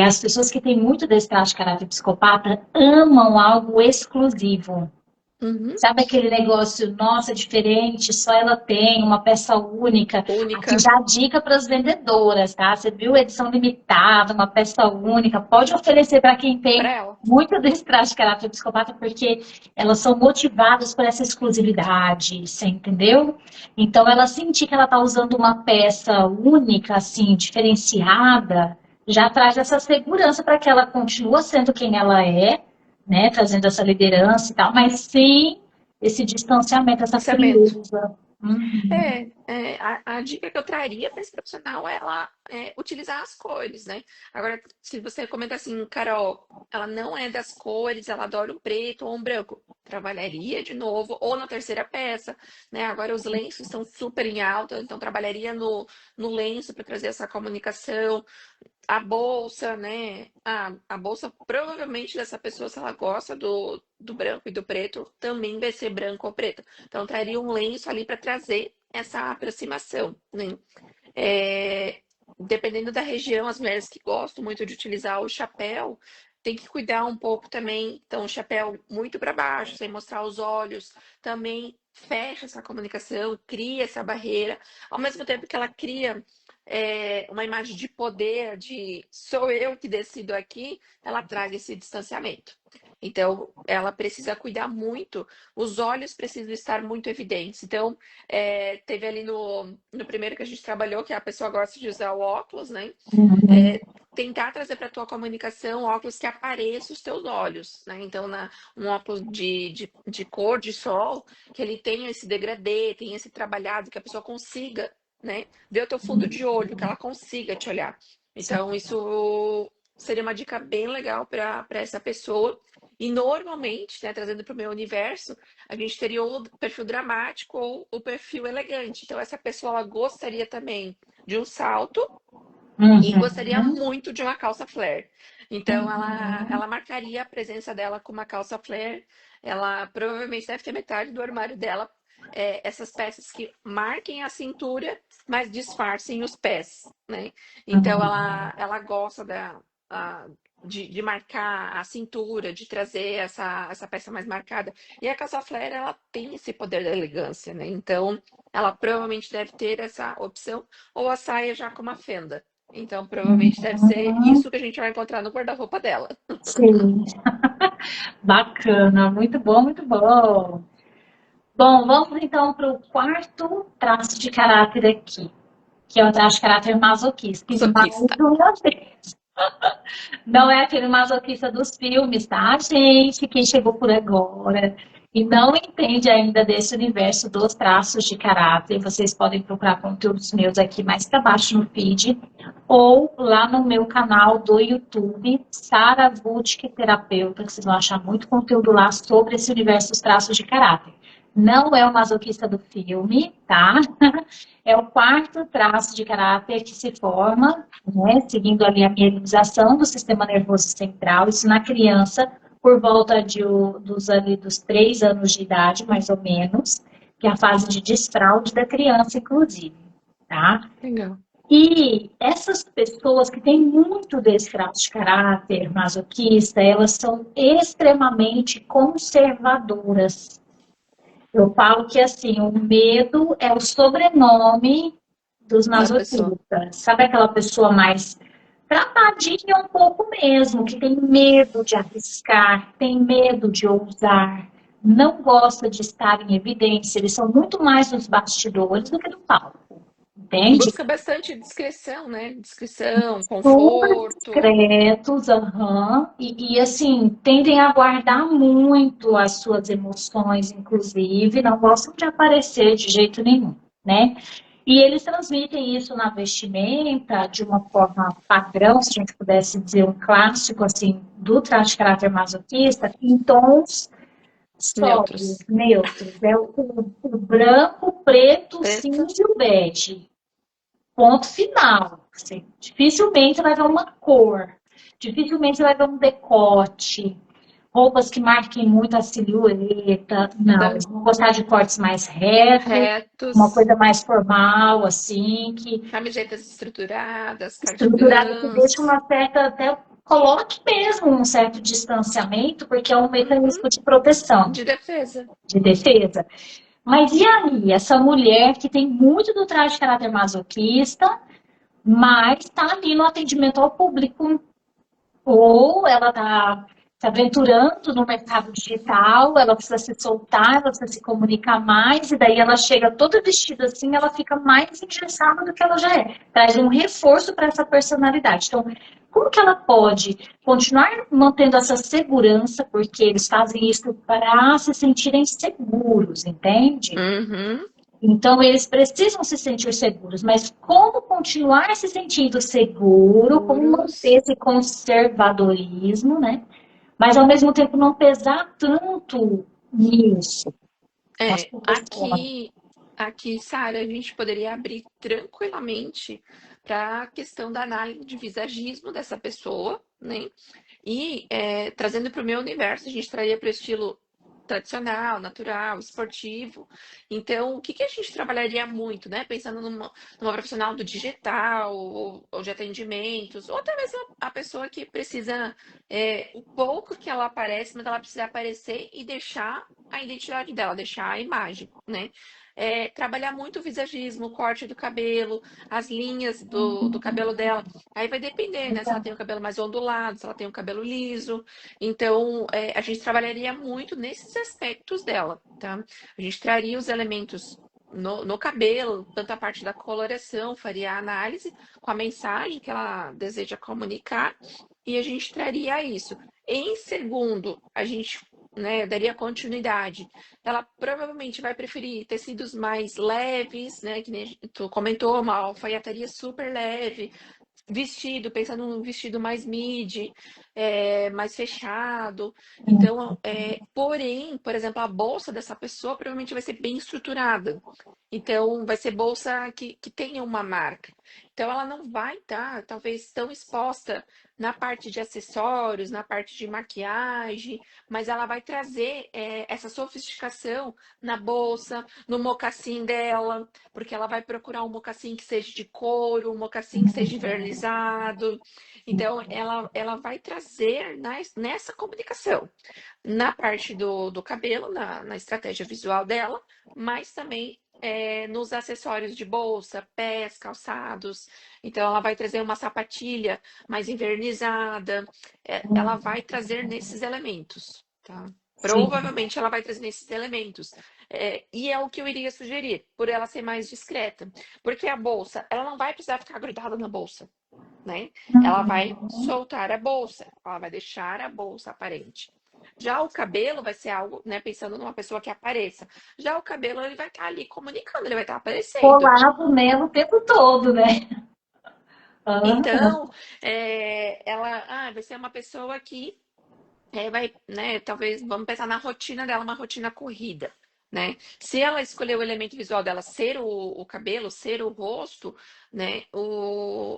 As pessoas que têm muito desse traço de caráter psicopata amam algo exclusivo. Uhum, Sabe aquele negócio, nossa, diferente, só ela tem, uma peça única. Aqui única já a dica para as vendedoras, tá? Você viu edição limitada, uma peça única, pode oferecer para quem para tem ela. muito desse traço de caráter psicopata, porque elas são motivadas por essa exclusividade, você entendeu? Então, ela sentir que ela está usando uma peça única, assim, diferenciada, já traz essa segurança para que ela continue sendo quem ela é, né? Trazendo essa liderança e tal, mas sim esse distanciamento, essa Pensamento. frieza. Uhum. A dica que eu traria para esse profissional é ela utilizar as cores, né? Agora, se você comenta assim, Carol, ela não é das cores, ela adora um preto ou um branco, trabalharia de novo, ou na terceira peça, né? Agora os lenços estão super em alta, então trabalharia no lenço para trazer essa comunicação. A bolsa, né? A bolsa provavelmente dessa pessoa, se ela gosta do branco e do preto, também vai ser branco ou preto. Então, traria um lenço ali para trazer essa aproximação, né? É, dependendo da região, as mulheres que gostam muito de utilizar o chapéu, tem que cuidar um pouco também. Então, o chapéu muito para baixo, sem mostrar os olhos, também fecha essa comunicação, cria essa barreira, ao mesmo tempo que ela cria uma imagem de poder, de sou eu que decido aqui, ela traz esse distanciamento. Então, ela precisa cuidar muito, os olhos precisam estar muito evidentes. Então, teve ali no primeiro que a gente trabalhou, que a pessoa gosta de usar o óculos, né? Uhum. É, tentar trazer para a tua comunicação óculos que apareçam os teus olhos, né? Então, um óculos de cor de sol, que ele tenha esse degradê, tenha esse trabalhado, que a pessoa consiga, né? Ver o teu fundo de olho, que ela consiga te olhar. Então, isso seria uma dica bem legal para essa pessoa. E normalmente, né, trazendo para o meu universo, a gente teria o perfil dramático ou o perfil elegante. Então, essa pessoa ela gostaria também de um salto e gostaria Uhum. muito de uma calça flare. Então, ela marcaria a presença dela com uma calça flare. Ela provavelmente deve ter metade do armário dela, essas peças que marquem a cintura, mas disfarcem os pés, né? Então, Uhum. ela gosta de marcar a cintura, de trazer essa peça mais marcada. E a calça flare, ela tem esse poder da elegância, né? Então, ela provavelmente deve ter essa opção, ou a saia já com uma fenda. Então, provavelmente deve ser Uhum, isso que a gente vai encontrar no guarda-roupa dela. sim, bacana, muito bom, muito bom. Bom, vamos então para o quarto traço de caráter aqui, que é o traço de caráter masoquista. E mais Masoquista. uma vez, não é aquele masoquista dos filmes, tá, gente? Quem chegou por agora e não entende ainda desse universo dos traços de caráter, vocês podem procurar conteúdos meus aqui mais para baixo no feed ou lá no meu canal do YouTube, Sara Vutic Terapeuta, que vocês vão achar muito conteúdo lá sobre esse universo dos traços de caráter. Não é o masoquista do filme, tá? É o quarto traço de caráter que se forma, né, seguindo ali a mielinização do sistema nervoso central, isso na criança, por volta dos 3 anos de idade, mais ou menos, que é a fase de desfraude da criança, inclusive, tá? Legal. E essas pessoas que têm muito desse traço de caráter masoquista, elas são extremamente conservadoras. Eu falo que assim, o medo é o sobrenome dos Da pessoa. masoquistas. Sabe aquela pessoa mais travadinha um pouco mesmo, que tem medo de arriscar, tem medo de ousar, não gosta de estar em evidência. Eles são muito mais nos bastidores do que no palco, entende? Busca bastante discrição, né? Discrição, Super conforto. discretos, aham, assim, tendem a guardar muito as suas emoções, inclusive, não gostam de aparecer de jeito nenhum, né? E eles transmitem isso na vestimenta de uma forma padrão, se a gente pudesse dizer um clássico, assim, do traje de caráter masoquista, em tons sóbrios, Neutros. neutros, é o branco, preto, Preto. cinza e o bege. Ponto final. Assim, dificilmente vai ver uma cor, dificilmente vai ver um decote, roupas que marquem muito a silhueta. Não, Da, eles vão gostar de cortes mais retos, uma retos. coisa mais formal, assim, que Camisetas estruturadas, estruturada que deixa cardigans. uma certa, até coloque mesmo um certo distanciamento, porque é um Uhum. mecanismo de proteção, De defesa. de defesa. Mas e aí, essa mulher que tem muito do traje de caráter masoquista, mas está ali no atendimento ao público, ou ela está se aventurando no mercado digital, ela precisa se soltar, ela precisa se comunicar mais, e daí ela chega toda vestida assim, ela fica mais engessada do que ela já é. Traz um reforço para essa personalidade. Então, como que ela pode continuar mantendo essa segurança, porque eles fazem isso para se sentirem seguros, entende? Uhum. Então, eles precisam se sentir seguros, mas como continuar se sentindo seguro, como manter Seguros. esse conservadorismo, né? Mas ao mesmo tempo não pesar tanto nisso. Acho É, que você pode. aqui, Sara, a gente poderia abrir tranquilamente para a questão da análise de visagismo dessa pessoa, né? E trazendo para o meu universo, a gente traria para o estilo tradicional, natural, esportivo. Então, o que que a gente trabalharia muito, né? Pensando numa profissional do digital, ou de atendimentos, ou até mesmo a pessoa que precisa, o pouco que ela aparece, mas ela precisa aparecer e deixar a identidade dela, deixar a imagem, né? Trabalhar muito o visagismo, o corte do cabelo, as linhas do cabelo dela. Aí vai depender, né? Se ela tem o cabelo mais ondulado, se ela tem o cabelo liso. Então, a gente trabalharia muito nesses aspectos dela, tá? A gente traria os elementos no cabelo, tanto a parte da coloração, faria a análise com a mensagem que ela deseja comunicar, e a gente traria isso. Em segundo, a gente, né, daria continuidade. Ela provavelmente vai preferir tecidos mais leves, né? Que nem tu comentou, uma alfaiataria super leve, vestido, pensando num vestido mais midi, mais fechado. Então, porém, por exemplo, a bolsa dessa pessoa provavelmente vai ser bem estruturada. Então, vai ser bolsa que tenha uma marca. Então, ela não vai estar, talvez, tão exposta na parte de acessórios, na parte de maquiagem, mas ela vai trazer essa sofisticação na bolsa, no mocassim dela, porque ela vai procurar um mocassim que seja de couro, um mocassim que seja invernizado. Então, ela vai trazer nessa comunicação, na parte do cabelo, na estratégia visual dela, mas também nos acessórios de bolsa, pés, calçados. Então, ela vai trazer uma sapatilha mais invernizada, ela vai trazer nesses elementos, tá? Sim. Provavelmente ela vai trazer nesses elementos. E é o que eu iria sugerir, por ela ser mais discreta. Porque a bolsa, ela não vai precisar ficar grudada na bolsa, né? Ela vai soltar a bolsa, ela vai deixar a bolsa aparente. Já o cabelo vai ser algo, né? Pensando numa pessoa que apareça. Já o cabelo, ele vai estar ali comunicando, ele vai estar aparecendo. Colado nela o tempo todo, né? Então, ela vai ser uma pessoa que vai, né? Talvez, vamos pensar na rotina dela, uma rotina corrida, né? Se ela escolher o elemento visual dela ser o cabelo, ser o rosto, né?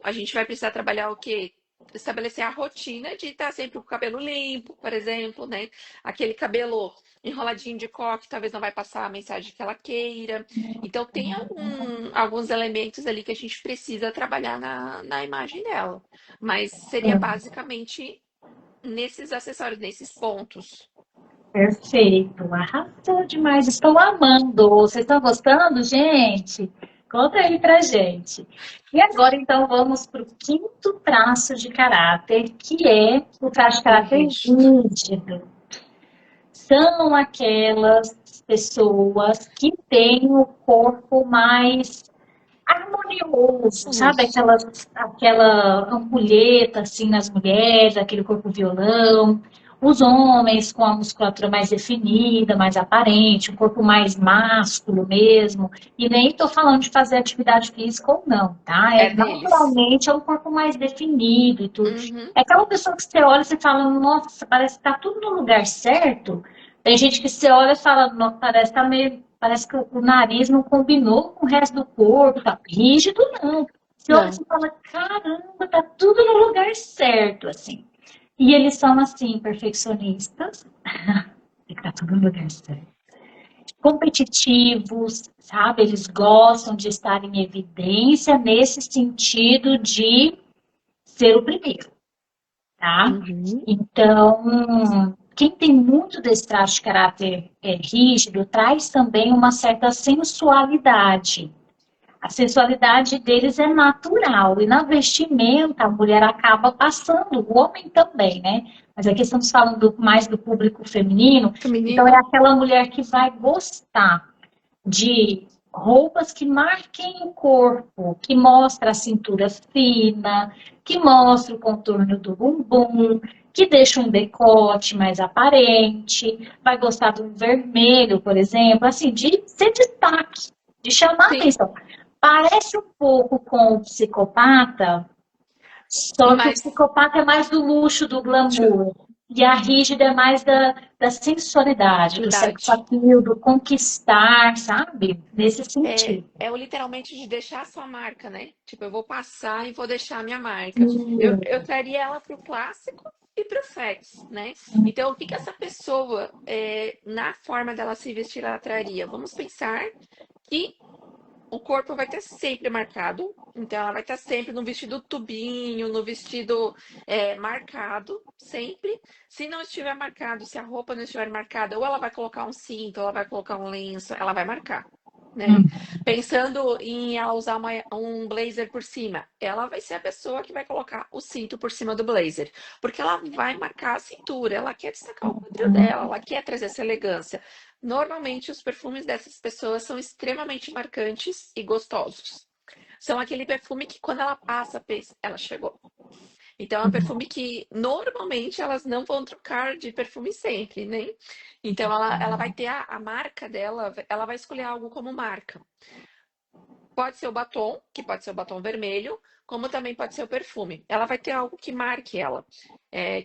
A gente vai precisar trabalhar o quê? Estabelecer a rotina de estar sempre com o cabelo limpo, por exemplo, né? Aquele cabelo enroladinho de coque, talvez não vai passar a mensagem que ela queira. Então, tem alguns elementos ali que a gente precisa trabalhar na imagem dela. Mas seria basicamente nesses acessórios, nesses pontos. Perfeito, arrasou demais. Estou amando. Vocês estão gostando, gente? Conta aí pra gente. E agora, então, vamos para o quinto traço de caráter, que é o traço de O caráter rígido. rígido. São aquelas pessoas que têm o corpo mais harmonioso, sabe? Uso. Aquela ampulheta assim nas mulheres, aquele corpo violão. Os homens com a musculatura mais definida, mais aparente, um corpo mais másculo mesmo. E nem estou falando de fazer atividade física ou não, tá? É deles. Naturalmente é um corpo mais definido e tudo. Uhum. É aquela pessoa que você olha e você fala, nossa, parece que está tudo no lugar certo. Tem gente que você olha e fala, parece, tá meio, parece que o nariz não combinou com o resto do corpo, tá rígido, não. Você olha Não. e fala, caramba, tá tudo no lugar certo, assim. E eles são, assim, perfeccionistas, tem que tá tudo no lugar certo. Competitivos, sabe? Eles gostam de estar em evidência nesse sentido de ser o primeiro, tá? Uhum. Então, quem tem muito desse traço de caráter rígido traz também uma certa sensualidade. A sensualidade deles é natural. E na vestimenta, a mulher acaba passando, o homem também, né? Mas aqui estamos falando mais do público feminino. Então, é Feminino. aquela mulher que vai gostar de roupas que marquem o corpo, que mostra a cintura fina, que mostra o contorno do bumbum, que deixa um decote mais aparente, vai gostar do vermelho, por exemplo, assim, de ser destaque, de chamar a Sim. atenção. Parece um pouco com o psicopata, só que o Mas psicopata é mais do luxo, do glamour. E a rígida é mais da sensualidade, do sex atividade. appeal, do conquistar, sabe? Nesse É, sentido. é o literalmente de deixar a sua marca, né? Tipo, eu vou passar e vou deixar a minha marca. Eu traria ela pro clássico e pro sexy, né? Então, o que que essa pessoa, na forma dela se vestir, ela traria? Vamos pensar que o corpo vai estar sempre marcado, então ela vai estar sempre no vestido tubinho, no vestido marcado, sempre. Se não estiver marcado, se a roupa não estiver marcada, ou ela vai colocar um cinto, ou ela vai colocar um lenço, ela vai marcar, né? Pensando em ela usar um blazer por cima, ela vai ser a pessoa que vai colocar o cinto por cima do blazer, porque ela vai marcar a cintura, ela quer destacar o quadril dela, ela quer trazer essa elegância. Normalmente, os perfumes dessas pessoas são extremamente marcantes e gostosos. São aquele perfume que, quando ela passa, pensa, ela chegou. Então, é um perfume que, normalmente, elas não vão trocar de perfume sempre, né? Então, ela vai ter a marca dela, ela vai escolher algo como marca. Pode ser o batom, que pode ser o batom vermelho, como também pode ser o perfume. Ela vai ter algo que marque ela,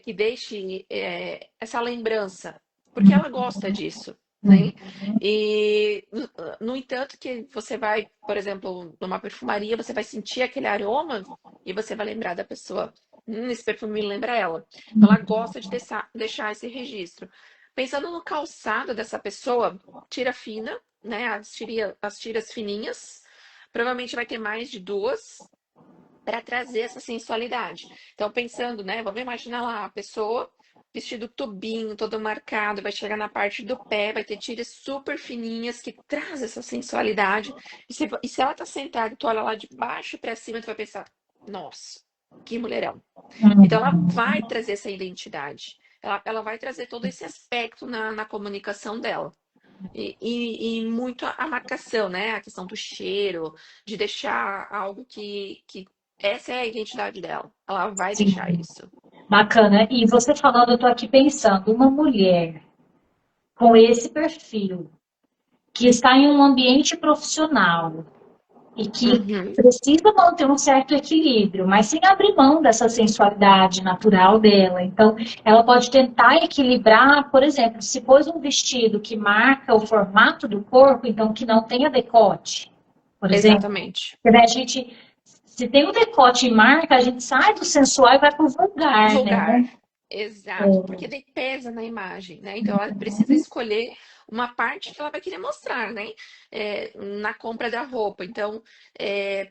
que deixe essa lembrança, porque ela gosta disso, né? E, no entanto, que você vai, por exemplo, numa perfumaria, você vai sentir aquele aroma e você vai lembrar da pessoa esse perfume me lembra ela. Então, ela gosta de deixar esse registro. Pensando no calçado dessa pessoa, tira fina, né? As tiras fininhas. Provavelmente vai ter mais de duas para trazer essa sensualidade. Então, pensando, né? Vamos imaginar lá a pessoa vestido tubinho, todo marcado, vai chegar na parte do pé, vai ter tiras super fininhas que traz essa sensualidade. E se ela tá sentada e tu olha lá de baixo para cima, tu vai pensar, nossa, que mulherão. Então, ela vai Uhum. trazer essa identidade. Ela vai trazer todo esse aspecto na comunicação dela. E muito a marcação, né? A questão do cheiro, de deixar algo que essa é a identidade dela. Ela vai deixar Sim, isso. bacana. E você falando, eu estou aqui pensando, uma mulher com esse perfil, que está em um ambiente profissional e que Uhum, precisa manter um certo equilíbrio, mas sem abrir mão dessa sensualidade natural dela. Então, ela pode tentar equilibrar, por exemplo, se pôs um vestido que marca o formato do corpo, então que não tenha decote, por exemplo. exatamente. Porque, né, a gente, se tem um decote e marca, a gente sai do sensual e vai para o vulgar, né? Vulgar. Exato, porque daí pesa na imagem, né? Então ela precisa escolher uma parte que ela vai querer mostrar, né? Na compra da roupa. Então,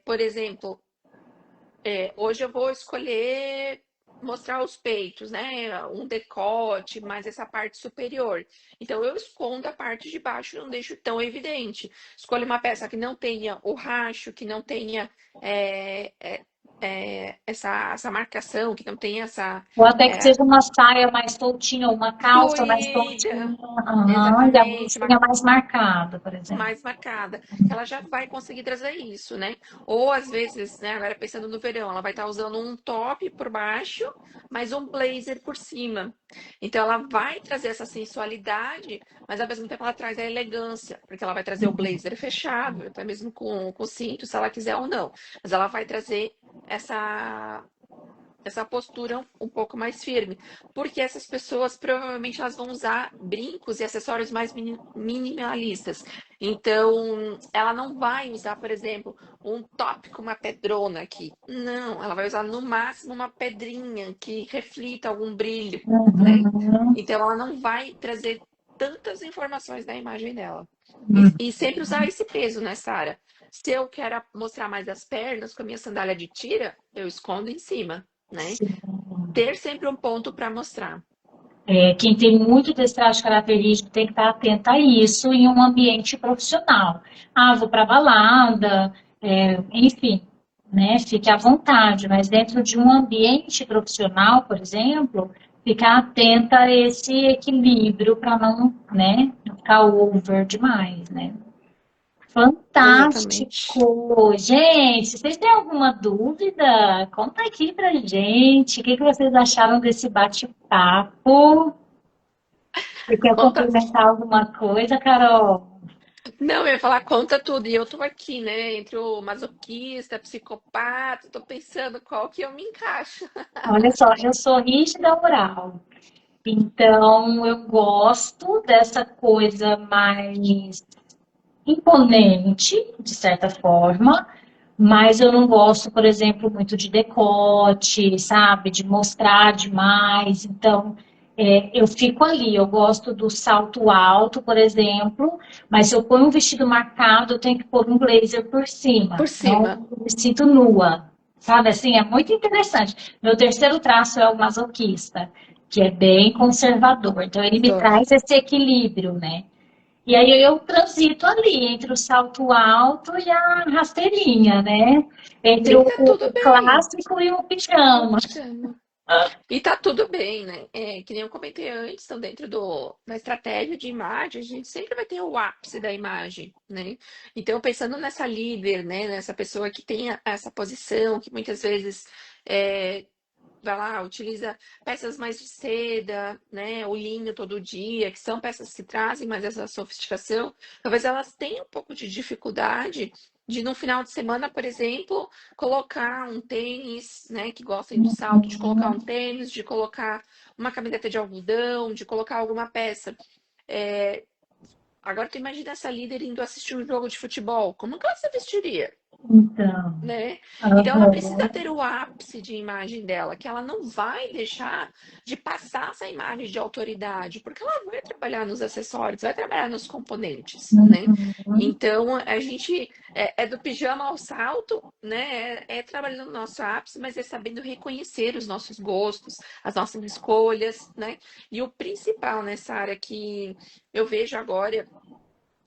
por exemplo, hoje eu vou escolher mostrar os peitos, né? Um decote, mais essa parte superior. Então eu escondo a parte de baixo, não deixo tão evidente. Escolho uma peça que não tenha o racho, que não tenha é, é, essa marcação, que não tenha essa Ou até que é, seja uma saia mais soltinha, ou uma calça mais fluida, soltinha, aham, e a exatamente, bolsinha mais marcada, por exemplo. mais marcada, ela já vai conseguir trazer isso, né? Ou às vezes, né, agora pensando no verão, ela vai estar usando um top por baixo, mas um blazer por cima. Então ela vai trazer essa sensualidade, mas ao mesmo tempo ela traz a elegância, porque ela vai trazer o blazer fechado, até mesmo com cinto, se ela quiser ou não. Mas ela vai trazer essa essa postura um pouco mais firme, porque essas pessoas provavelmente elas vão usar brincos e acessórios mais minimalistas. Então, ela não vai usar, por exemplo, um top com uma pedrona aqui. Não, ela vai usar no máximo uma pedrinha que reflita algum brilho, né? Uhum, Então, ela não vai trazer tantas informações na imagem dela. uhum. E sempre usar esse peso, né, Sara? Se eu quero mostrar mais as pernas com a minha sandália de tira, eu escondo em cima, né? Sim. Ter sempre um ponto para mostrar. Quem tem muito desse traço característico tem que estar atento a isso em um ambiente profissional. Ah, vou para balada, enfim, né? Fique à vontade, mas dentro de um ambiente profissional, por exemplo, ficar atenta a esse equilíbrio para não, né, não ficar over demais, né? Exatamente. Fantástico! Gente, vocês têm alguma dúvida? Conta aqui pra gente. O que que vocês acharam desse bate-papo? Você quer Conta. complementar alguma coisa, Carol? Não, eu ia falar conta tudo. E eu tô aqui, né? Entre o masoquista, psicopata, tô pensando qual que eu me encaixo. Olha só, eu sou rígida oral. Então, eu gosto dessa coisa mais imponente, de certa forma, mas eu não gosto, por exemplo, muito de decote, sabe? De mostrar demais. Então, eu fico ali. Eu gosto do salto alto, por exemplo, mas se eu ponho um vestido marcado, eu tenho que pôr um blazer por cima, Por senão cima. eu me sinto nua. Sabe assim, é muito interessante. Meu terceiro traço é o masoquista, que é bem conservador. Então, ele me Tô. traz esse equilíbrio, né? E aí eu transito ali entre o salto alto e a rasteirinha, né? Entre E o, tá o tudo bem. clássico e o E o pijama. pijama. E tá tudo bem, né? Que nem eu comentei antes, estão dentro da estratégia de imagem, a gente sempre vai ter o ápice da imagem, né? Então, pensando nessa líder, né? Nessa pessoa que tem essa posição, que muitas vezes é, vai lá, utiliza peças mais de seda, né? O linho todo dia, que são peças que trazem mais essa sofisticação. Talvez elas tenham um pouco de dificuldade de, no final de semana, por exemplo, colocar um tênis, né? Que gostem de salto, de colocar um tênis, de colocar uma camiseta de algodão, de colocar alguma peça. É, Agora tu imagina essa líder indo assistir um jogo de futebol. Como que ela se vestiria? Então, né? Então ela precisa aham, ter o ápice de imagem dela, que ela não vai deixar de passar essa imagem de autoridade, porque ela vai trabalhar nos acessórios, vai trabalhar nos componentes, né? uhum. Então a gente é do pijama ao salto, né? É trabalhando no nosso ápice, mas é sabendo reconhecer os nossos gostos, as nossas escolhas, né? E o principal nessa área que eu vejo agora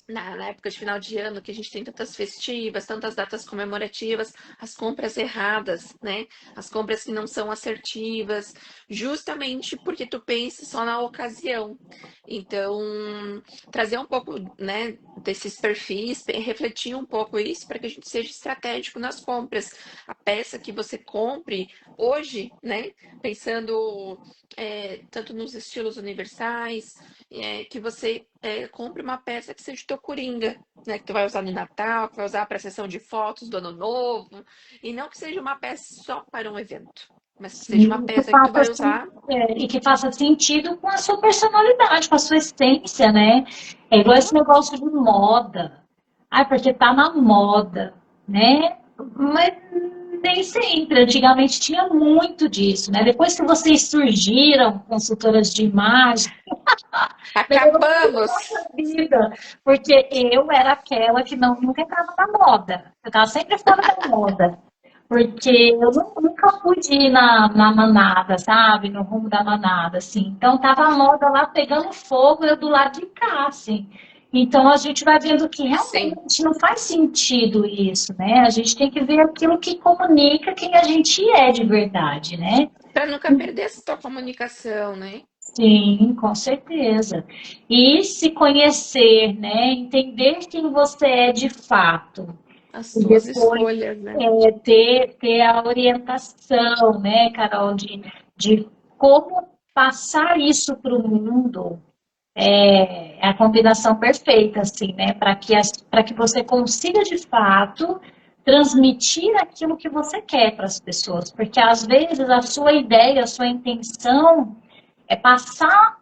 na época de final de ano, que a gente tem tantas festivas, tantas datas comemorativas, as compras erradas, né? As compras que não são assertivas, justamente porque tu pensa só na ocasião. Então, trazer um pouco, né, desses perfis, refletir um pouco isso para que a gente seja estratégico nas compras. A peça que você compre hoje, né, pensando tanto nos estilos universais, que você compre uma peça que seja teu coringa, né? Que tu vai usar no Natal, que vai usar para a sessão de fotos do Ano Novo, e não que seja uma peça só para um evento, mas que seja uma Sim, que peça que tu faça, vai usar. e que faça sentido com a sua personalidade, com a sua essência, né? É igual esse Uhum. negócio de moda. Ah, porque tá na moda, né? Mas nem sempre. Antigamente tinha muito disso, né? Depois que vocês surgiram, consultoras de imagem, melhorou muito a Acabamos! nossa vida. Porque eu era aquela que nunca entrava na moda. Eu estava sempre fora da moda. Porque eu nunca pude ir na manada, sabe? No rumo da manada, assim. Então, tava a moda lá pegando fogo, eu do lado de cá, assim. Então, a gente vai vendo que Sim, realmente não faz sentido isso, né? A gente tem que ver aquilo que comunica quem a gente é de verdade, né? para nunca perder essa tua comunicação, né? Sim, com certeza. E se conhecer, né? Entender quem você é de fato. As E tuas depois escolhas, né? ter a orientação, né, Carol, de como passar isso para o mundo. É a combinação perfeita, assim, né? Para que você consiga, de fato, transmitir aquilo que você quer para as pessoas. Porque, às vezes, a sua ideia, a sua intenção é passar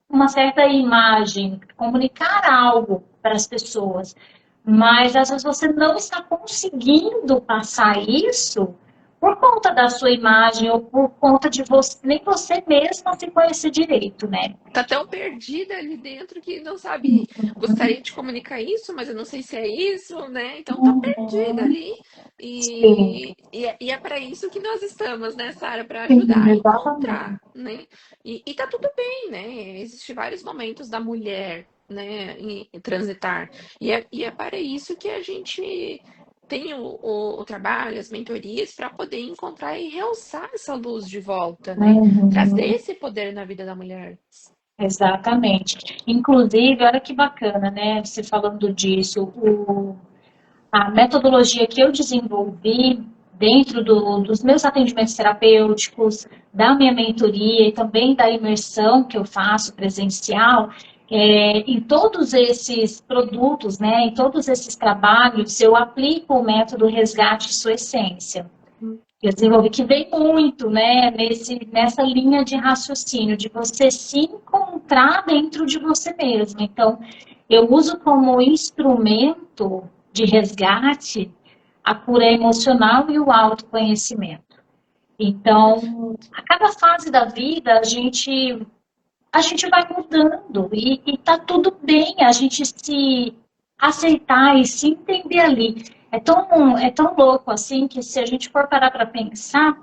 uma certa imagem, comunicar algo para as pessoas, mas às vezes você não está conseguindo passar isso por conta da sua imagem ou por conta de você, nem você mesma se conhecer direito, né? Tá tão perdida ali dentro que não sabe, gostaria de comunicar isso, mas eu não sei se é isso, né? Então tá perdida Uhum. ali. Sim, E é para isso que nós estamos nessa área, para sim, ajudar a encontrar, exatamente. né? E tá tudo bem, né? Existem vários momentos da mulher, né, em transitar. E é para isso que a gente tem o trabalho, as mentorias, para poder encontrar e realçar essa luz de volta, né? Trazer Uhum. esse poder na vida da mulher. Exatamente. Inclusive, olha que bacana, né? Você falando disso, a metodologia que eu desenvolvi dentro dos meus atendimentos terapêuticos, da minha mentoria e também da imersão que eu faço presencial, em todos esses produtos, né, em todos esses trabalhos, eu aplico o método Resgate Sua Essência. Eu desenvolvi que vem muito, né, nessa linha de raciocínio, de você se encontrar dentro de você mesmo. Então, eu uso como instrumento de resgate a cura emocional e o autoconhecimento. Então, a cada fase da vida, a gente vai mudando e tá tudo bem a gente se aceitar e se entender ali. É tão louco assim que se a gente for parar para pensar,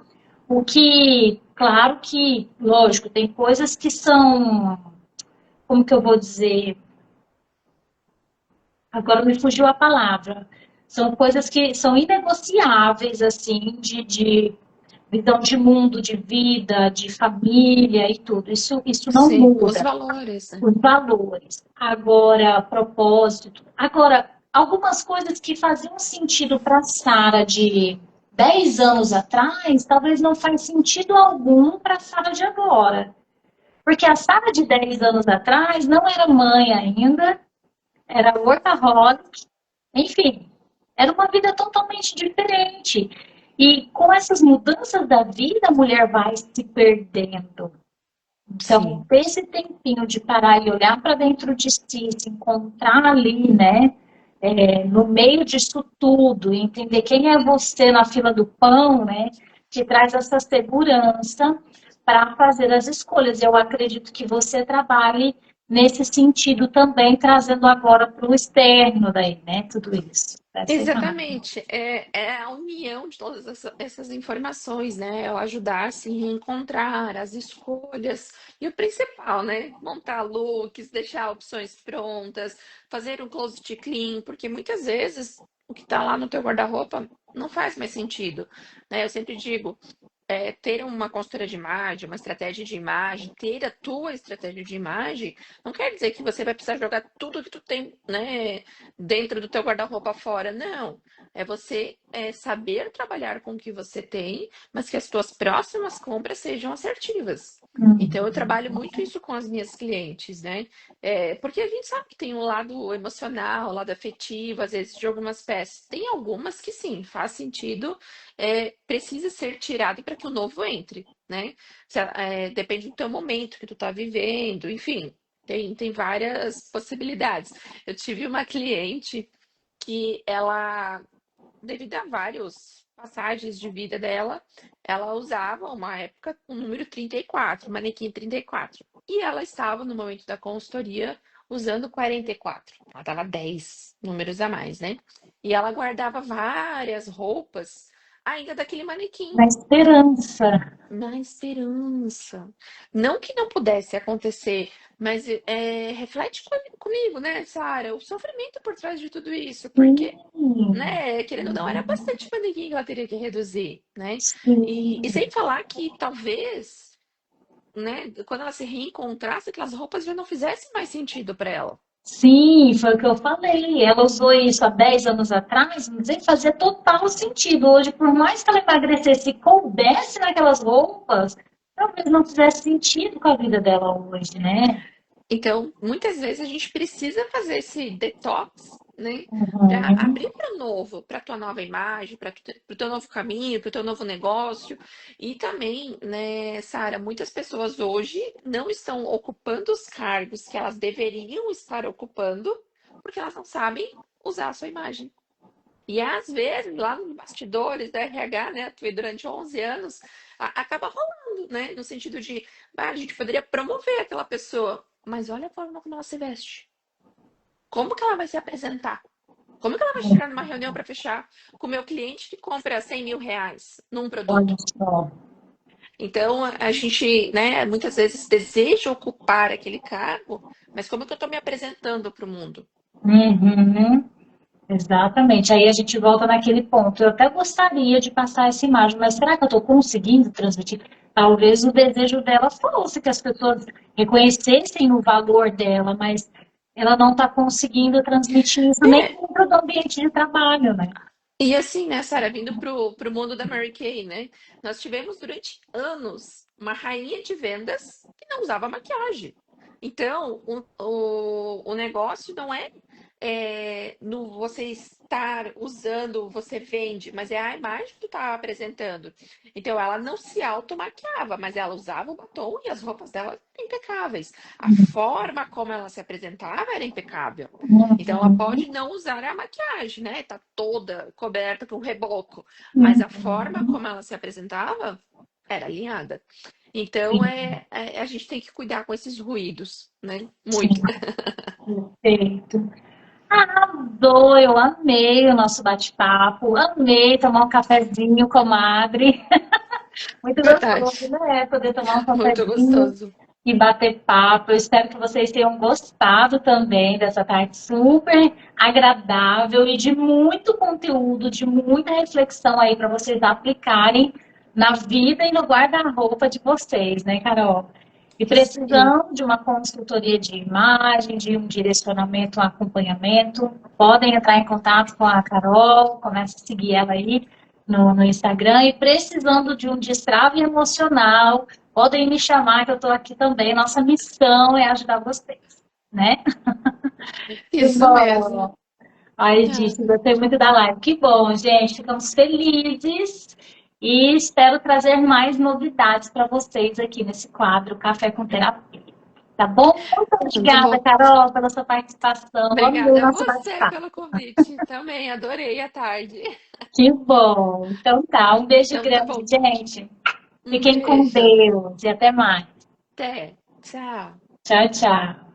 o que, claro que, lógico, tem coisas que são, como que eu vou dizer, agora me fugiu a palavra, são coisas que são inegociáveis, assim, de visão de mundo, de vida, de família e tudo. Isso não Sim, os muda. valores, né? Os valores. Agora, propósito. Agora, algumas coisas que faziam sentido para a Sara de 10 anos atrás, talvez não faz sentido algum para a Sara de agora. Porque a Sara de 10 anos atrás não era mãe ainda, era workaholic, enfim, era uma vida totalmente diferente. E com essas mudanças da vida, a mulher vai se perdendo. Então, Sim. ter esse tempinho de parar e olhar para dentro de si, se encontrar ali, né? no meio disso tudo, entender quem é você na fila do pão, né, te traz essa segurança para fazer as escolhas. Eu acredito que você trabalhe nesse sentido também, trazendo agora para o externo daí, né, tudo isso, essa imagem. Exatamente, é a união de todas essas informações, né? É o ajudar a se reencontrar, as escolhas, e o principal, né? Montar looks, deixar opções prontas, fazer um closet clean, porque muitas vezes o que está lá no teu guarda-roupa não faz mais sentido, né? Eu sempre digo, ter uma consultoria de imagem, uma estratégia de imagem, ter a tua estratégia de imagem, não quer dizer que você vai precisar jogar tudo que tu tem, né, dentro do teu guarda-roupa fora. Não. É você saber trabalhar com o que você tem, mas que as tuas próximas compras sejam assertivas. Então, eu trabalho muito isso com as minhas clientes, né? Porque a gente sabe que tem um lado emocional, um lado afetivo, às vezes, de algumas peças. Tem algumas que sim, faz sentido, precisa ser tirado para que o novo entre, né? Depende do teu momento que tu tá vivendo, enfim, tem várias possibilidades. Eu tive uma cliente que ela, devido a vários passagens de vida dela, ela usava uma época o número 34, manequim 34. E ela estava no momento da consultoria usando 44. Ela estava 10 números a mais, né? E ela guardava várias roupas ainda daquele manequim. Na esperança. Na esperança. Não que não pudesse acontecer, mas reflete comigo, né, Sara? O sofrimento por trás de tudo isso, Sim, porque, né, querendo ou não, era bastante manequim que ela teria que reduzir, né? E sim. sem falar que talvez, né, quando ela se reencontrasse, aquelas roupas já não fizessem mais sentido para ela. Sim, foi o que eu falei. Ela usou isso há 10 anos atrás, mas aí fazia total sentido. Hoje, por mais que ela emagrecesse e coubesse naquelas roupas, talvez não fizesse sentido com a vida dela hoje, né? Então, muitas vezes a gente precisa fazer esse detox, né? Para Uhum. abrir para o novo, para a tua nova imagem, para o teu novo caminho, para o teu novo negócio. E também, né, Sara, muitas pessoas hoje não estão ocupando os cargos que elas deveriam estar ocupando, porque elas não sabem usar a sua imagem. E às vezes, lá nos bastidores da RH, né, atuei durante 11 anos, acaba rolando, né, no sentido de, a gente poderia promover aquela pessoa, mas olha a forma como ela se veste. Como que ela vai se apresentar? Como que ela vai chegar numa reunião para fechar com o meu cliente que compra 100 mil reais num Olha produto? só. Então, a gente, né, muitas vezes deseja ocupar aquele cargo, mas como que eu estou me apresentando para o mundo? Uhum. Exatamente. Aí a gente volta naquele ponto. Eu até gostaria de passar essa imagem, mas será que eu estou conseguindo transmitir? Talvez o desejo dela fosse que as pessoas reconhecessem o valor dela, mas ela não está conseguindo transmitir isso nem É, dentro do ambiente de trabalho, né? e assim, né, Sara, vindo pro mundo da Mary Kay, né? Nós tivemos durante anos uma rainha de vendas que não usava maquiagem. Então, o negócio não no você estar usando, você vende, mas é a imagem que tu tá apresentando. Então, ela não se automaquiava, mas ela usava o batom e as roupas dela eram impecáveis. A forma como ela se apresentava era impecável. Então, ela pode Uhum. não usar a maquiagem, né? Tá toda coberta com reboco, mas a forma Uhum. como ela se apresentava era alinhada. Então, Sim, a gente tem que cuidar com esses ruídos, né? sim, Muito. perfeito. Arrasou, eu amei o nosso bate-papo, amei tomar um cafezinho, comadre. Muito gostoso, Verdade. né? Poder tomar um Muito cafezinho gostoso. e bater papo. Eu espero que vocês tenham gostado também dessa tarde super agradável e de muito conteúdo, de muita reflexão aí para vocês aplicarem na vida e no guarda-roupa de vocês, né, Carol? E Sim. precisando de uma consultoria de imagem, de um direcionamento, um acompanhamento, podem entrar em contato com a Carol, começa a seguir ela aí no Instagram e precisando de um destrave emocional, podem me chamar que eu estou aqui também. Nossa missão é ajudar vocês, né? Que Isso mesmo. bom. Ai, É. disse, gostei muito da live. Que bom, gente. Ficamos felizes e espero trazer mais novidades para vocês aqui nesse quadro Café com Terapia. Tá bom? Muito Muito obrigada, bom. Carol, pela sua participação. Amei o Obrigada a nosso você bate-papo. pelo convite. Também adorei a tarde. Que bom. Então tá, um beijo Então tá grande, bom. gente. Um Fiquem com beijo. Deus e até mais. Até. Tchau. Tchau, tchau.